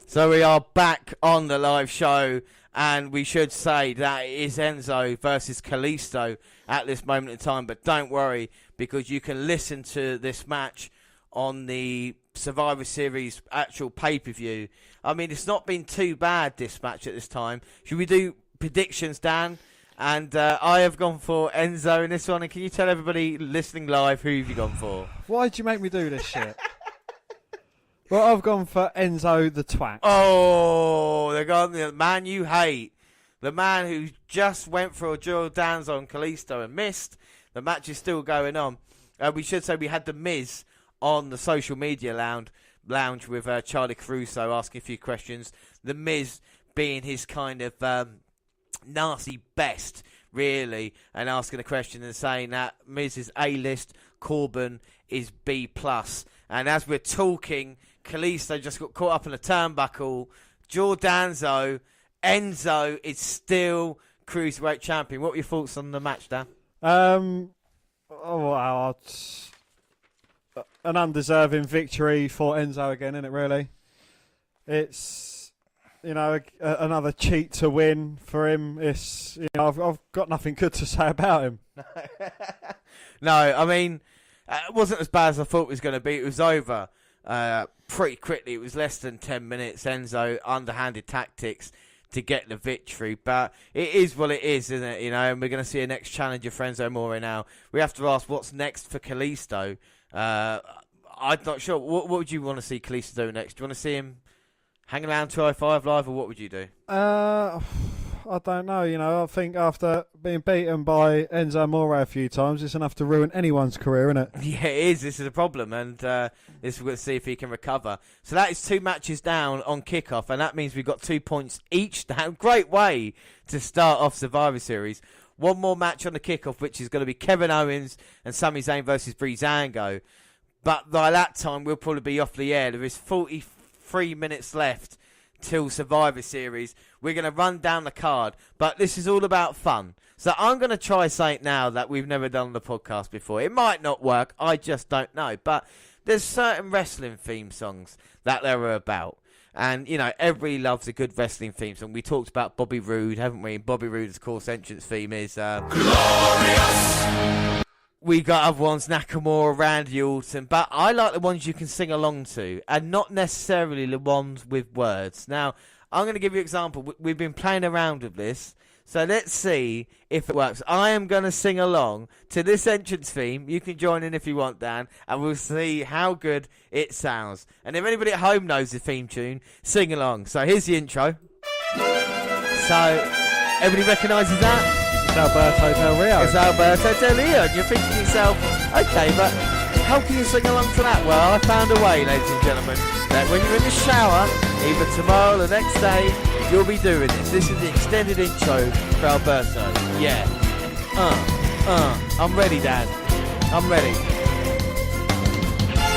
So we are back on the live show, and we should say that it is Enzo versus Kalisto at this moment in time. But don't worry, because you can listen to this match on the Survivor Series actual pay-per-view. I mean, it's not been too bad, this match at this time. Should we do predictions, Dan? And I have gone for Enzo in this one. And can you tell everybody listening live who have you gone for? Why did you make me do this shit? Well, I've gone for Enzo the twat. Oh, they're gone the man you hate. The man who just went for a drill downs on Kalisto and missed. The match is still going on. We should say we had The Miz on the social media lounge with Charlie Caruso asking a few questions. The Miz being his kind of nasty best, really, and asking a question and saying that Miz is A-list, Corbin is B+. And as we're talking, Kalisto just got caught up in a turnbuckle. Giordano, Enzo is still Cruiserweight champion. What were your thoughts on the match, Dan? An undeserving victory for Enzo again, isn't it, really? It's, another cheat to win for him. It's, I've got nothing good to say about him. No, I mean, it wasn't as bad as I thought it was going to be. It was over pretty quickly. It was less than 10 minutes. Enzo, underhanded tactics to get the victory. But it is what it is, isn't it? And we're going to see a next challenger for Enzo Amore now. We have to ask what's next for Kalisto. I'm not sure. What would you want to see Kalisto do next? Do you want to see him hanging around 205 Live, or what would you do? I don't know. I think after being beaten by Enzo Amore a few times, it's enough to ruin anyone's career, isn't it? Yeah, it is. This is a problem, and we're going to see if he can recover. So that is 2 matches down on Kickoff, and that means we've got 2 points each down. Great way to start off Survivor Series. One more match on the Kickoff, which is going to be Kevin Owens and Sami Zayn versus Breezango. But by that time, we'll probably be off the air. There is 43 minutes left till Survivor Series. We're going to run down the card, but this is all about fun. So I'm going to try something now that we've never done on the podcast before. It might not work, I just don't know. But there's certain wrestling theme songs that they're about. And, everybody loves a good wrestling theme song. We talked about Bobby Roode, haven't we? Bobby Roode's, of course, entrance theme is Glorious! We got other ones, Nakamura, Randy Orton, but I like the ones you can sing along to, and not necessarily the ones with words. Now, I'm going to give you an example. We've been playing around with this, so let's see if it works. I am going to sing along to this entrance theme. You can join in if you want, Dan, and we'll see how good it sounds. And if anybody at home knows the theme tune, sing along. So here's the intro. So, everybody recognises that? Alberto Del Rio. It's Alberto Del Rio. And you're thinking to yourself, okay, but how can you sing along to that? Well, I found a way, ladies and gentlemen, that when you're in the shower, either tomorrow or the next day, you'll be doing this. This is the extended intro for Alberto. Yeah. I'm ready, Dan. I'm ready.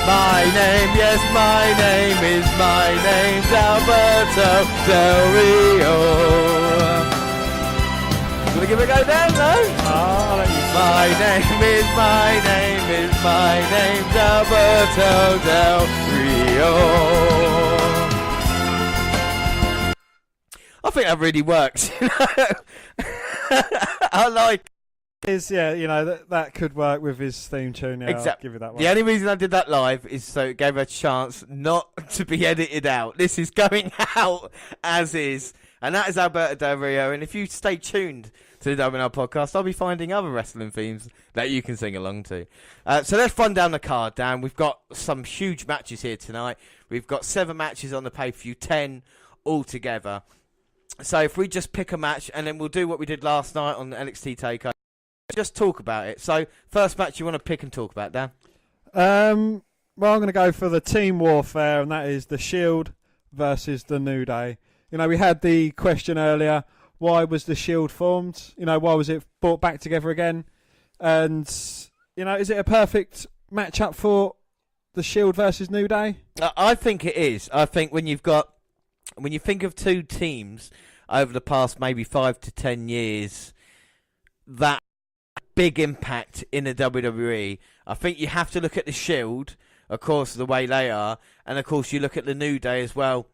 My name, yes, my name's Alberto Del Rio. Gonna give it a go down, no? I'll let you. My name's Alberto Del Rio. I think that really works. I like that could work with his theme tune. Yeah, exactly. I'll give you that one. The only reason I did that live is so it gave a chance not to be edited out. This is going out as is, and that is Alberto Del Rio. And if you stay tuned to the WNR podcast, I'll be finding other wrestling themes that you can sing along to. So let's run down the card, Dan. We've got some huge matches here tonight. We've got 7 matches on the pay-per-view, 10 altogether. So if we just pick a match, and then we'll do what we did last night on the NXT TakeOver, just talk about it. So first match you want to pick and talk about, Dan? Well, I'm going to go for the team warfare, and that is the Shield versus the New Day. We had the question earlier, why was the Shield formed? Why was it brought back together again? And, is it a perfect matchup for the Shield versus New Day? I think it is. I think when you think of two teams over the past maybe 5 to 10 years, that big impact in the WWE, I think you have to look at the Shield, of course, the way they are, and of course you look at the New Day as well,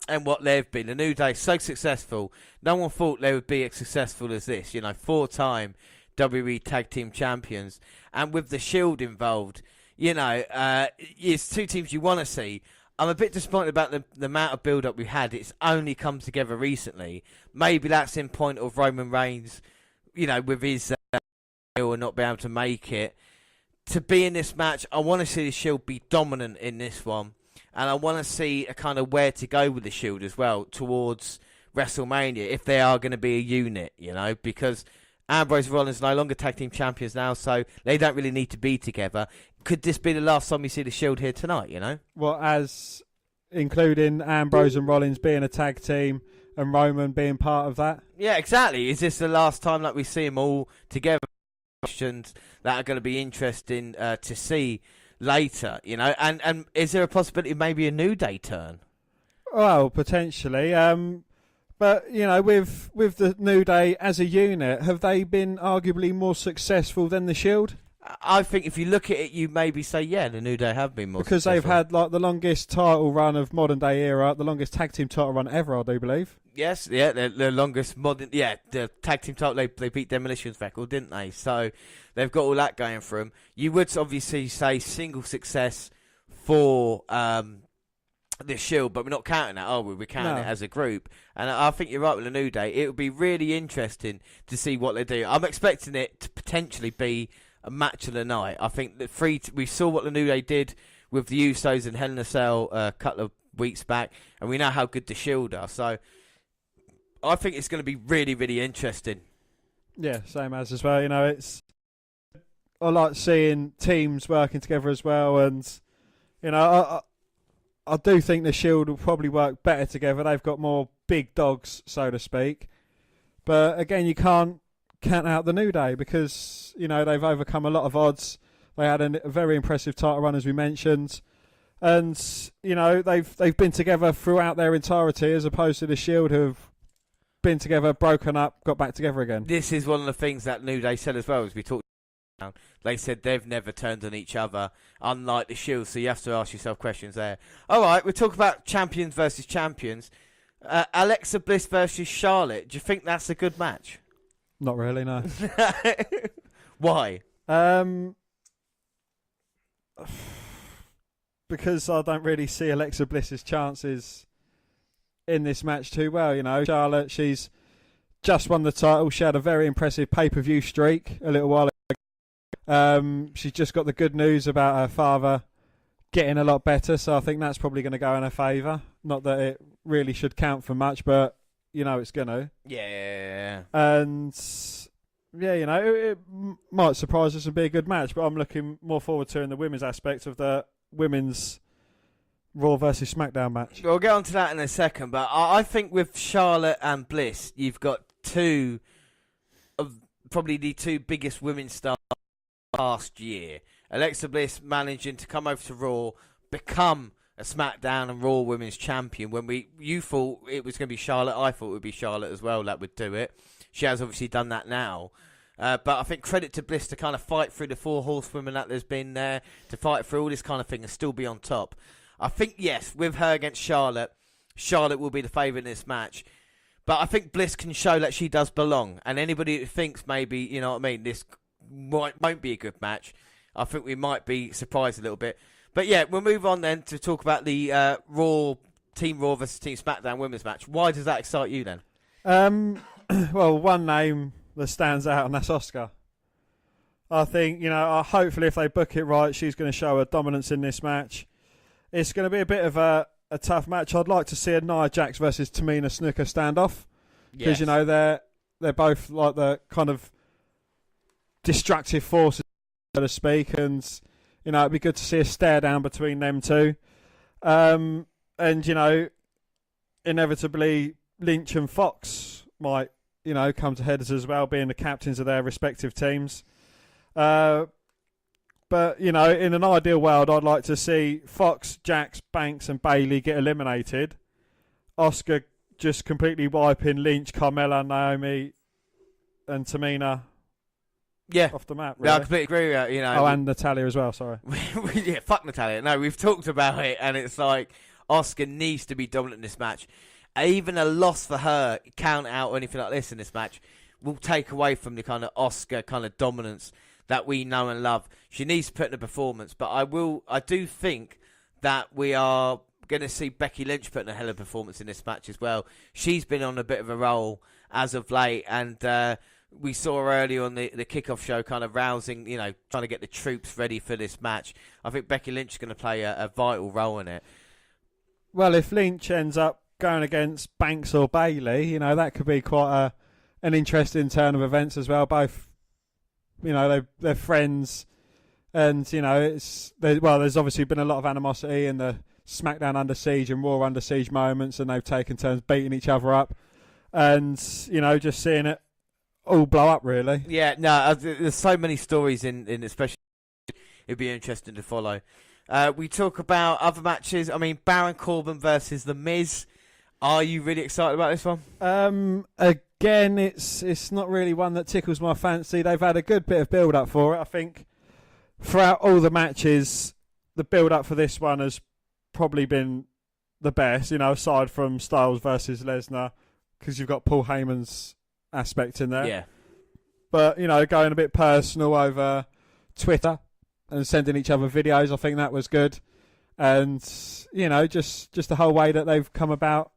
and what they've been. The New Day so successful. No one thought they would be as successful as this. 4-time WWE Tag Team Champions, and with the Shield involved, it's two teams you want to see. I'm a bit disappointed about the amount of build-up we had. It's only come together recently. Maybe that's in point of Roman Reigns, with his or not being able to make it. To be in this match, I want to see the Shield be dominant in this one. And I want to see a kind of where to go with the Shield as well towards WrestleMania, if they are going to be a unit, because Ambrose and Rollins are no longer tag team champions now, so they don't really need to be together. Could this be the last time we see the Shield here tonight, Well, as including Ambrose and Rollins being a tag team and Roman being part of that? Yeah, exactly. Is this the last time that we see them all together? Questions that are going to be interesting to see later, and is there a possibility maybe a New Day turn? Well, potentially. But, with the New Day as a unit, have they been arguably more successful than the Shield? I think if you look at it, you maybe say, yeah, the New Day have been more because successful. They've had the longest title run of modern day era, the longest tag team title run ever, I do believe. Yes, yeah, the longest modern, the tag team title, they beat Demolition's record, didn't they? So they've got all that going for them. You would obviously say single success for the Shield, but we're not counting that, are we? We're counting it as a group. And I think you're right with the New Day. It would be really interesting to see what they do. I'm expecting it to potentially be a match of the night. I think we saw what the New Day did with the Usos and Hell in a Cell a couple of weeks back, and we know how good the Shield are. So I think it's going to be really, really interesting. Yeah, same as well. I like seeing teams working together as well, and I do think the Shield will probably work better together. They've got more big dogs, so to speak. But again, you can't count out the New Day because they've overcome a lot of odds. They had a very impressive title run, as we mentioned, and they've been together throughout their entirety, as opposed to the Shield, who've been together, broken up, got back together again. This is one of the things that New Day said as well, as we talked about. They said they've never turned on each other, unlike the Shield, so you have to ask yourself questions there. All right, we'll talk about champions versus champions. Alexa Bliss versus Charlotte. Do you think that's a good match? Not really, no. Why? Because I don't really see Alexa Bliss's chances in this match too well. Charlotte, she's just won the title. She had a very impressive pay-per-view streak a little while ago. She's just got the good news about her father getting a lot better, so I think that's probably going to go in her favour. Not that it really should count for much, but it's going to. Yeah. And yeah, it might surprise us and be a good match, but I'm looking more forward to in the women's aspect of the women's Raw versus SmackDown match. We'll get on to that in a second, but I think with Charlotte and Bliss, you've got two of probably the two biggest women's stars last year. Alexa Bliss managing to come over to Raw, become a SmackDown and Raw Women's Champion. When you thought it was going to be Charlotte, I thought it would be Charlotte as well that would do it. She has obviously done that now. But I think credit to Bliss to kind of fight through the 4 horsewomen that there's been there, to fight through all this kind of thing and still be on top. I think, yes, with her against Charlotte, Charlotte will be the favourite in this match. But I think Bliss can show that she does belong. And anybody who thinks maybe, you know what I mean, this won't be a good match, I think we might be surprised a little bit. But yeah, we'll move on then to talk about the Team Raw versus Team SmackDown women's match. Why does that excite you then? Well, one name that stands out, and that's Asuka. I think, you know, hopefully if they book it right, she's going to show her dominance in this match. It's going to be a bit of a tough match. I'd like to see a Nia Jax versus Tamina Snuka standoff. Because, you know, they're both like the kind of destructive forces, so to speak. And, you know, it'd be good to see a stare down between them two. And, you know, inevitably, Lynch and Fox might, you know, come to headers as well, being the captains of their respective teams. But, you know, in an ideal world, I'd like to see Fox, Jax, Banks and Bayley get eliminated. Asuka just completely wiping Lynch, Carmella, Naomi and Tamina off the map. Really. Yeah, I completely agree with you. You know, and Natalia as well, sorry. Yeah, fuck Natalia. No, we've talked about it, and it's like Asuka needs to be dominant in this match. Even a loss for her, count out or anything like this in this match, will take away from the kind of Asuka kind of dominance that we know and love. She needs to put in a performance, but I do think that we are going to see Becky Lynch put in a hell of a performance in this match as well. She's been on a bit of a roll as of late, and we saw her earlier on the kickoff show kind of rousing, you know, trying to get the troops ready for this match. I think Becky Lynch is going to play a vital role in it. Well, if Lynch ends up going against Banks or Bayley, you know, that could be quite an interesting turn of events as well. Both, you know, they're friends, and, you know, there's obviously been a lot of animosity in the SmackDown Under Siege and Raw Under Siege moments, and they've taken turns beating each other up, and, you know, just seeing it all blow up, really. Yeah, no, there's so many stories in especially, it'd be interesting to follow. We talk about other matches. I mean, Baron Corbin versus The Miz. Are you really excited about this one? Again, it's not really one that tickles my fancy. They've had a good bit of build-up for it. I think throughout all the matches, the build-up for this one has probably been the best, you know, aside from Styles versus Lesnar, because you've got Paul Heyman's aspect in there. Yeah. But, you know, going a bit personal over Twitter and sending each other videos, I think that was good. And, you know, just the whole way that they've come about,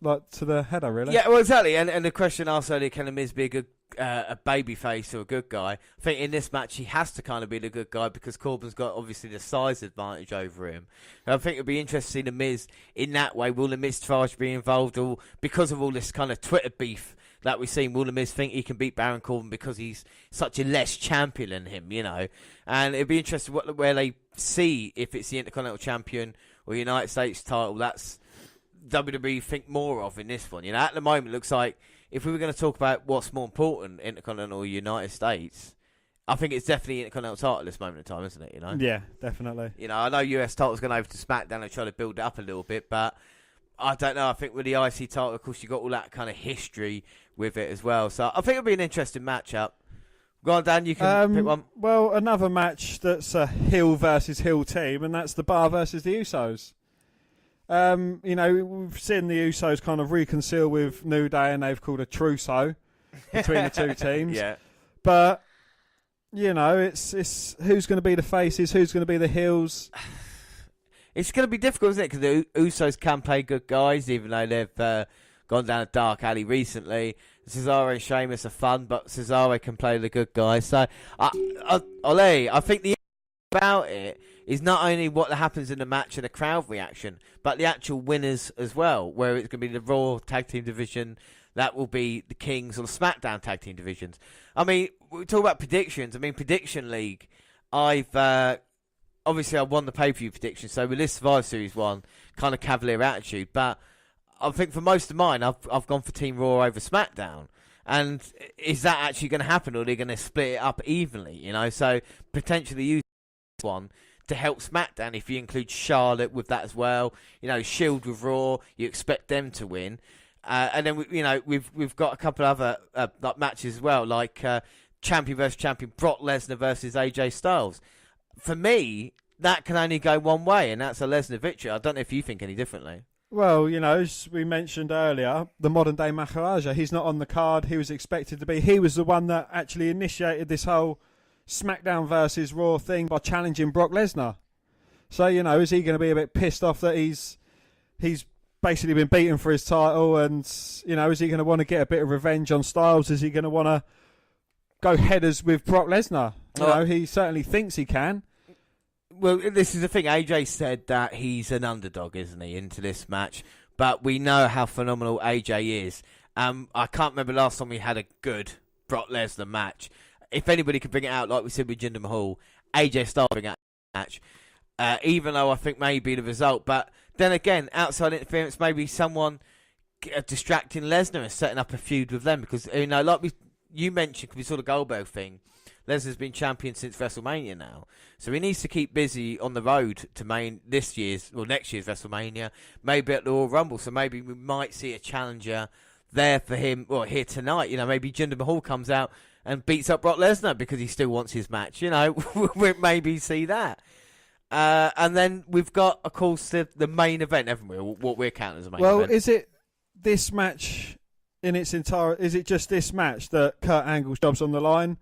like, to the header, really. Yeah, well, exactly. And the question asked earlier, can The Miz be a good a baby face or a good guy? I think in this match he has to kind of be the good guy because Corbin's got obviously the size advantage over him. And I think it'd be interesting to see The Miz in that way. Will The Miz try to be involved, or because of all this kind of Twitter beef that we've seen, will The Miz think he can beat Baron Corbin because he's such a less champion than him, you know? And it'd be interesting where they see if it's the Intercontinental Champion or United States title. That's WWE think more of in this one. You know, at the moment, it looks like if we were going to talk about what's more important, Intercontinental or United States, I think it's definitely Intercontinental title at this moment in time, isn't it? You know? Yeah, definitely. You know, I know US title's gone over to SmackDown and try to build it up a little bit, but I don't know. I think with the IC title, of course, you got all that kind of history with it as well. So I think it'll be an interesting matchup. Go on, Dan, you can pick one. Well, another match that's a heel versus heel team, and that's the Bar versus the Usos. You know, we've seen the Usos kind of reconcile with New Day, and they've called a trousseau between the two teams. Yeah. But, you know, it's who's going to be the faces, who's going to be the heels. It's going to be difficult, isn't it? Because the Usos can play good guys, even though they've gone down a dark alley recently. Cesaro and Sheamus are fun, but Cesaro can play the good guys. So, I think the about it is not only what happens in the match and the crowd reaction, but the actual winners as well, where it's going to be the Raw Tag Team Division, that will be the Kings, or the SmackDown Tag Team Divisions. I mean, we talk about predictions. I mean, Prediction League, obviously I won the pay-per-view prediction, so with this Survivor Series one, kind of cavalier attitude, but I think for most of mine, I've gone for Team Raw over SmackDown. And is that actually going to happen, or are they going to split it up evenly, you know? So potentially one to help SmackDown. If you include Charlotte with that as well, Shield with Raw, you expect them to win. And then we've got a couple of other like matches as well, like champion versus champion, Brock Lesnar versus AJ Styles. For me, that can only go one way, and that's a Lesnar victory. I don't know if you think any differently. Well, as we mentioned earlier, the modern-day Maharaja, he's not on the card. He was expected to be. He was the one that actually initiated this whole SmackDown versus Raw thing by challenging Brock Lesnar. So, is he going to be a bit pissed off that he's basically been beaten for his title, and, is he going to want to get a bit of revenge on Styles? Is he going to want to go headers with Brock Lesnar? He certainly thinks he can. Well, this is the thing. AJ said that he's an underdog, isn't he, into this match? But we know how phenomenal AJ is. I can't remember last time we had a good Brock Lesnar match. If anybody could bring it out, like we said with Jinder Mahal, AJ Styles bring out the match. Even though I think maybe the result. But then again, outside interference, maybe someone distracting Lesnar and setting up a feud with them. Because, like you mentioned, we saw the Goldberg thing. Lesnar's been champion since WrestleMania now. So he needs to keep busy on the road to next year's WrestleMania, maybe at the Royal Rumble. So maybe we might see a challenger there for him, or here tonight. Maybe Jinder Mahal comes out and beats up Brock Lesnar because he still wants his match. We'll maybe see that. And then we've got, of course, the main event, haven't we? What we're counting as a main event. Well, is it this match in its entirety? Is it just this match that Kurt Angle's job's on the line?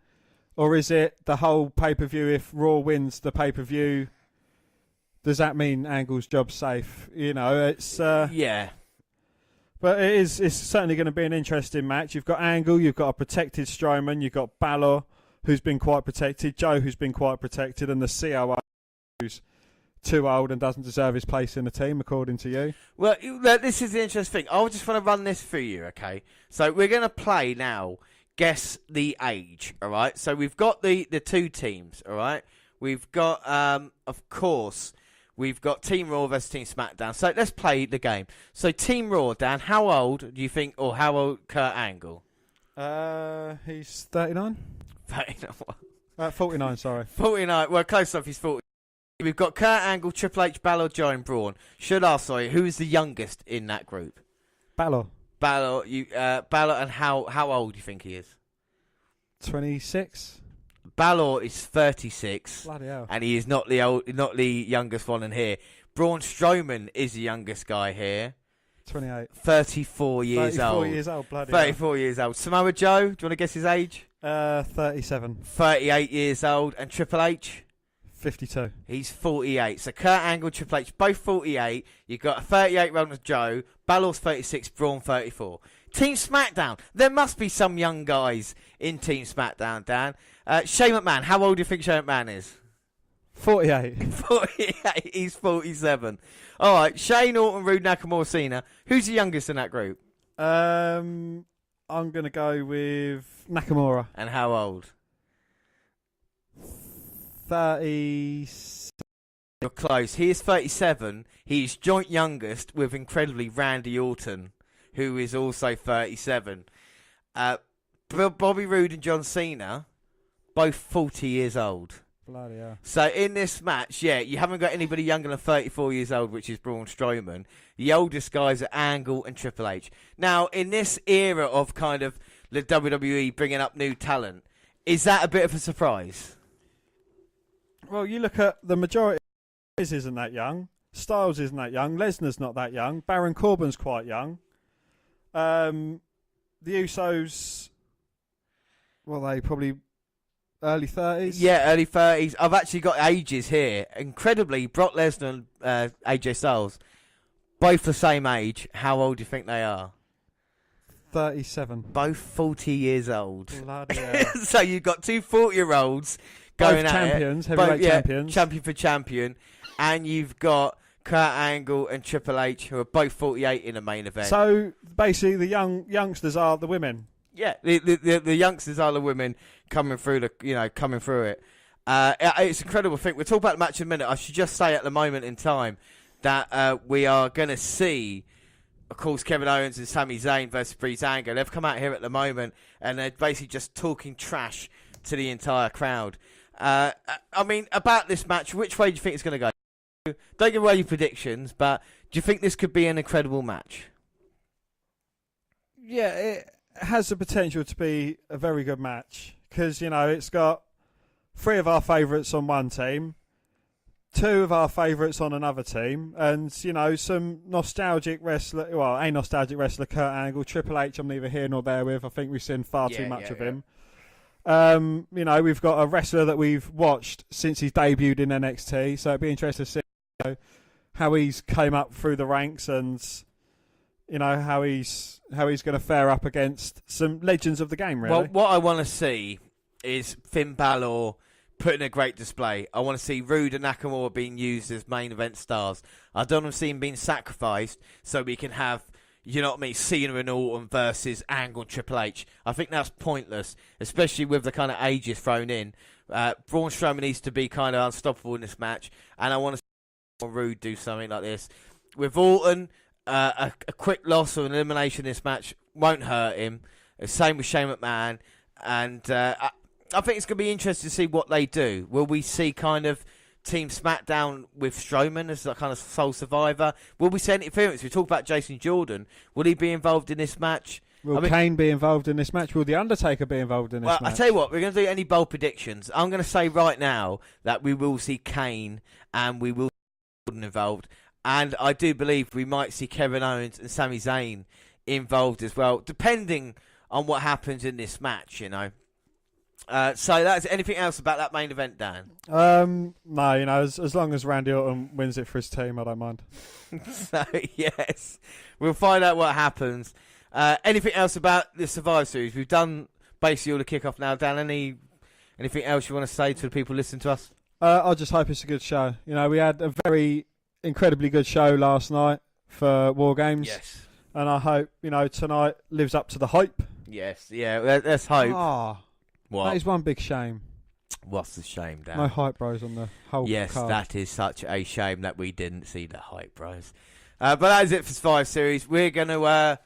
Or is it the whole pay-per-view? If Raw wins the pay-per-view, does that mean Angle's job's safe? It's... yeah. But it's certainly going to be an interesting match. You've got Angle, you've got a protected Strowman, you've got Balor, who's been quite protected, Joe, who's been quite protected, and the COO, who's too old and doesn't deserve his place in the team, according to you. Well, this is the interesting thing. I just want to run this through you, okay? So we're going to play now... Guess the age, all right? So we've got the two teams, all right? We've got, of course, we've got Team Raw versus Team SmackDown. So let's play the game. So Team Raw, Dan, how old do you think, or how old Kurt Angle? He's 39? 49, sorry. 49, well, close enough, he's 40. We've got Kurt Angle, Triple H, Balor, Joe, and Braun. Should ask, sorry, who is the youngest in that group? Balor, and how old do you think he is? 26. Balor is 36. Bloody hell. And he is not the youngest one in here. Braun Strowman is the youngest guy here. 28. 34 years old. 34 years old, bloody 34 years old. Samoa Joe, do you want to guess his age? 37. 38 years old. And Triple H? 52. He's 48. So Kurt Angle, Triple H, both 48. You've got a 38-year-old Joe. Balor's 36, Braun 34. Team SmackDown. There must be some young guys in Team SmackDown, Dan. Shane McMahon. How old do you think Shane McMahon is? 48. 48. He's 47. All right. Shane, Orton, Rude, Nakamura, Cena. Who's the youngest in that group? I'm going to go with Nakamura. And how old? 30. You're close. He is 37. He's joint youngest with incredibly Randy Orton, who is also 37. Bobby Roode and John Cena, both 40 years old. Bloody hell. So in this match, you haven't got anybody younger than 34 years old, which is Braun Strowman. The oldest guys are Angle and Triple H. Now, in this era of kind of the WWE bringing up new talent, is that a bit of a surprise? Well, you look at the majority. Miz isn't that young. Styles isn't that young. Lesnar's not that young. Baron Corbin's quite young. The Usos, well, they probably early 30s. Yeah, early 30s. I've actually got ages here. Incredibly, Brock Lesnar and AJ Styles, both the same age. How old do you think they are? 37. Both 40 years old. Bloody hell. So you've got two 40-year-olds going both at champions, it. heavyweight champions. Champion for champion. And you've got Kurt Angle and Triple H, who are both 48 in the main event. So basically, the youngsters are the women. Yeah, the youngsters are the women coming through it. It's an incredible thing. We'll talk about the match in a minute. I should just say at the moment in time that we are going to see, of course, Kevin Owens and Sami Zayn versus Breezango. They've come out here at the moment and they're basically just talking trash to the entire crowd. I mean, about this match, which way do you think it's going to go? Don't give away your predictions, but do you think this could be an incredible match? Yeah, it has the potential to be a very good match because, you know, it's got 3 of our favourites on one team, 2 of our favourites on another team, and, you know, some nostalgic wrestler, well, a nostalgic wrestler, Kurt Angle. Triple H, I'm neither here nor there with. I think we've seen far too much of him. You know, we've got a wrestler that we've watched since he's debuted in NXT, so it'd be interesting to see, you know, how he's came up through the ranks and, you know, how he's going to fare up against some legends of the game, really. Well, what I want to see is Finn Balor putting a great display. I want to see Rude and Nakamura being used as main event stars. I don't want to see him being sacrificed so we can have, you know what I mean, Cena and Orton versus Angle and Triple H. I think that's pointless, especially with the kind of ages thrown in. Braun Strowman needs to be kind of unstoppable in this match, and I want to see Rude do something like this. With Orton, a quick loss or an elimination in this match won't hurt him. Same with Shane McMahon, and I think it's going to be interesting to see what they do. Will we see kind of Team SmackDown with Strowman as a kind of sole survivor? Will we see any interference? We talk about Jason Jordan. Will he be involved in this match? Will Kane be involved in this match? Will The Undertaker be involved in this match? Well, I tell you what, we're going to do any bold predictions. I'm going to say right now that we will see Kane and we will see Jordan involved. And I do believe we might see Kevin Owens and Sami Zayn involved as well, depending on what happens in this match, you know. So that's anything else about that main event, Dan? No, you know, as long as Randy Orton wins it for his team, I don't mind. So, yes, we'll find out what happens. Anything else about the Survivor Series? We've done basically all the kickoff now. Dan, anything else you want to say to the people listening to us? I just hope it's a good show. You know, we had a very incredibly good show last night for War Games. Yes. And I hope, you know, tonight lives up to the hype. Yes, yeah, let's hope. Ah, what? That is one big shame. What's the shame, Dan? No hype bros on the whole Yes, card. that is such a shame that we didn't see the hype bros. But that is it for Survivor Series. We're going to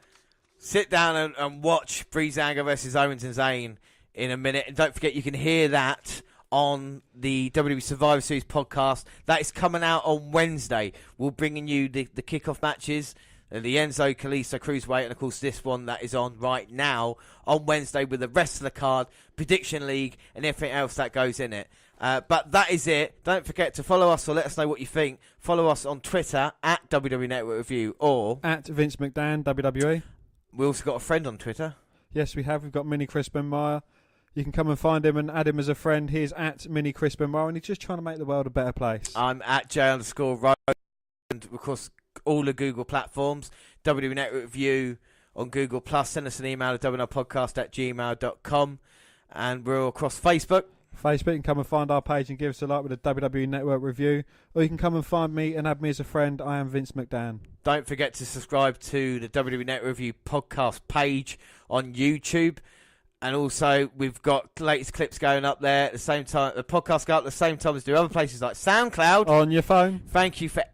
sit down and watch Breezango versus Owens and Zayn in a minute. And don't forget, you can hear that on the WWE Survivor Series podcast. That is coming out on Wednesday. We're bringing you the kickoff matches, the Enzo Kalisto Cruiserweight, and of course this one that is on right now on Wednesday with the rest of the card, Prediction League, and everything else that goes in it. But that is it. Don't forget to follow us or let us know what you think. Follow us on Twitter at WWE Network Review or at Vince McDan, WWE. We also got a friend on Twitter. Yes, we have. We've got Mini Crispin Meyer. You can come and find him and add him as a friend. He is at Mini Crispin Meyer, and he's just trying to make the world a better place. I'm at J_Rose, and of course all the Google platforms. WWE Network Review on Google+. Send us an email at WNRpodcast@gmail.com. And we're all across Facebook. You can come and find our page and give us a like with a WWE Network Review. Or you can come and find me and add me as a friend. I am Vince McDan. Don't forget to subscribe to the WWE Network Review podcast page on YouTube. And also, we've got the latest clips going up there at the same time. The podcast go up at the same time as do other places like SoundCloud. On your phone. Thank you for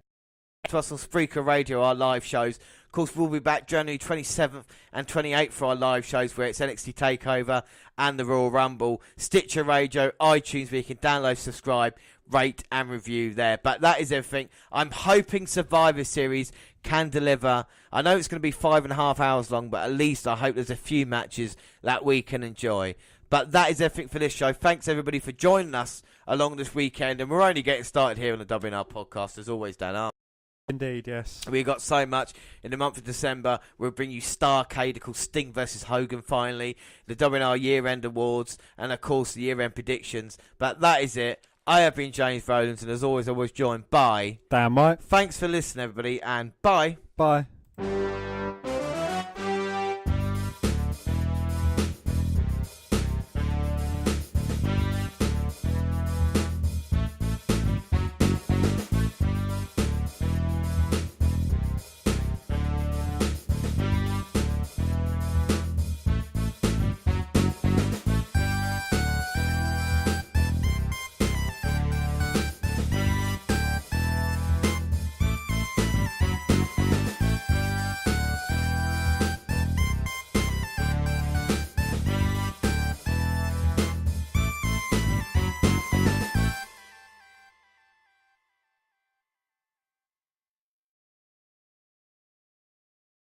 to us on Spreaker Radio, our live shows. Of course, we'll be back January 27th and 28th for our live shows where it's NXT TakeOver and the Royal Rumble. Stitcher Radio, iTunes, where you can download, subscribe, rate and review there. But that is everything. I'm hoping Survivor Series can deliver. I know it's going to be 5.5 hours long, but at least I hope there's a few matches that we can enjoy. But that is everything for this show. Thanks, everybody, for joining us along this weekend. And we're only getting started here on the WNR podcast, as always, Dan, aren't we? Indeed, yes. We got so much in the month of December. We'll bring you Starcade, of course, Sting versus Hogan finally, the WNR year-end awards, and of course the year-end predictions. But that is it. I have been James Rowlands, and as always, I was joined by Dan White. Thanks for listening, everybody, and bye. Bye.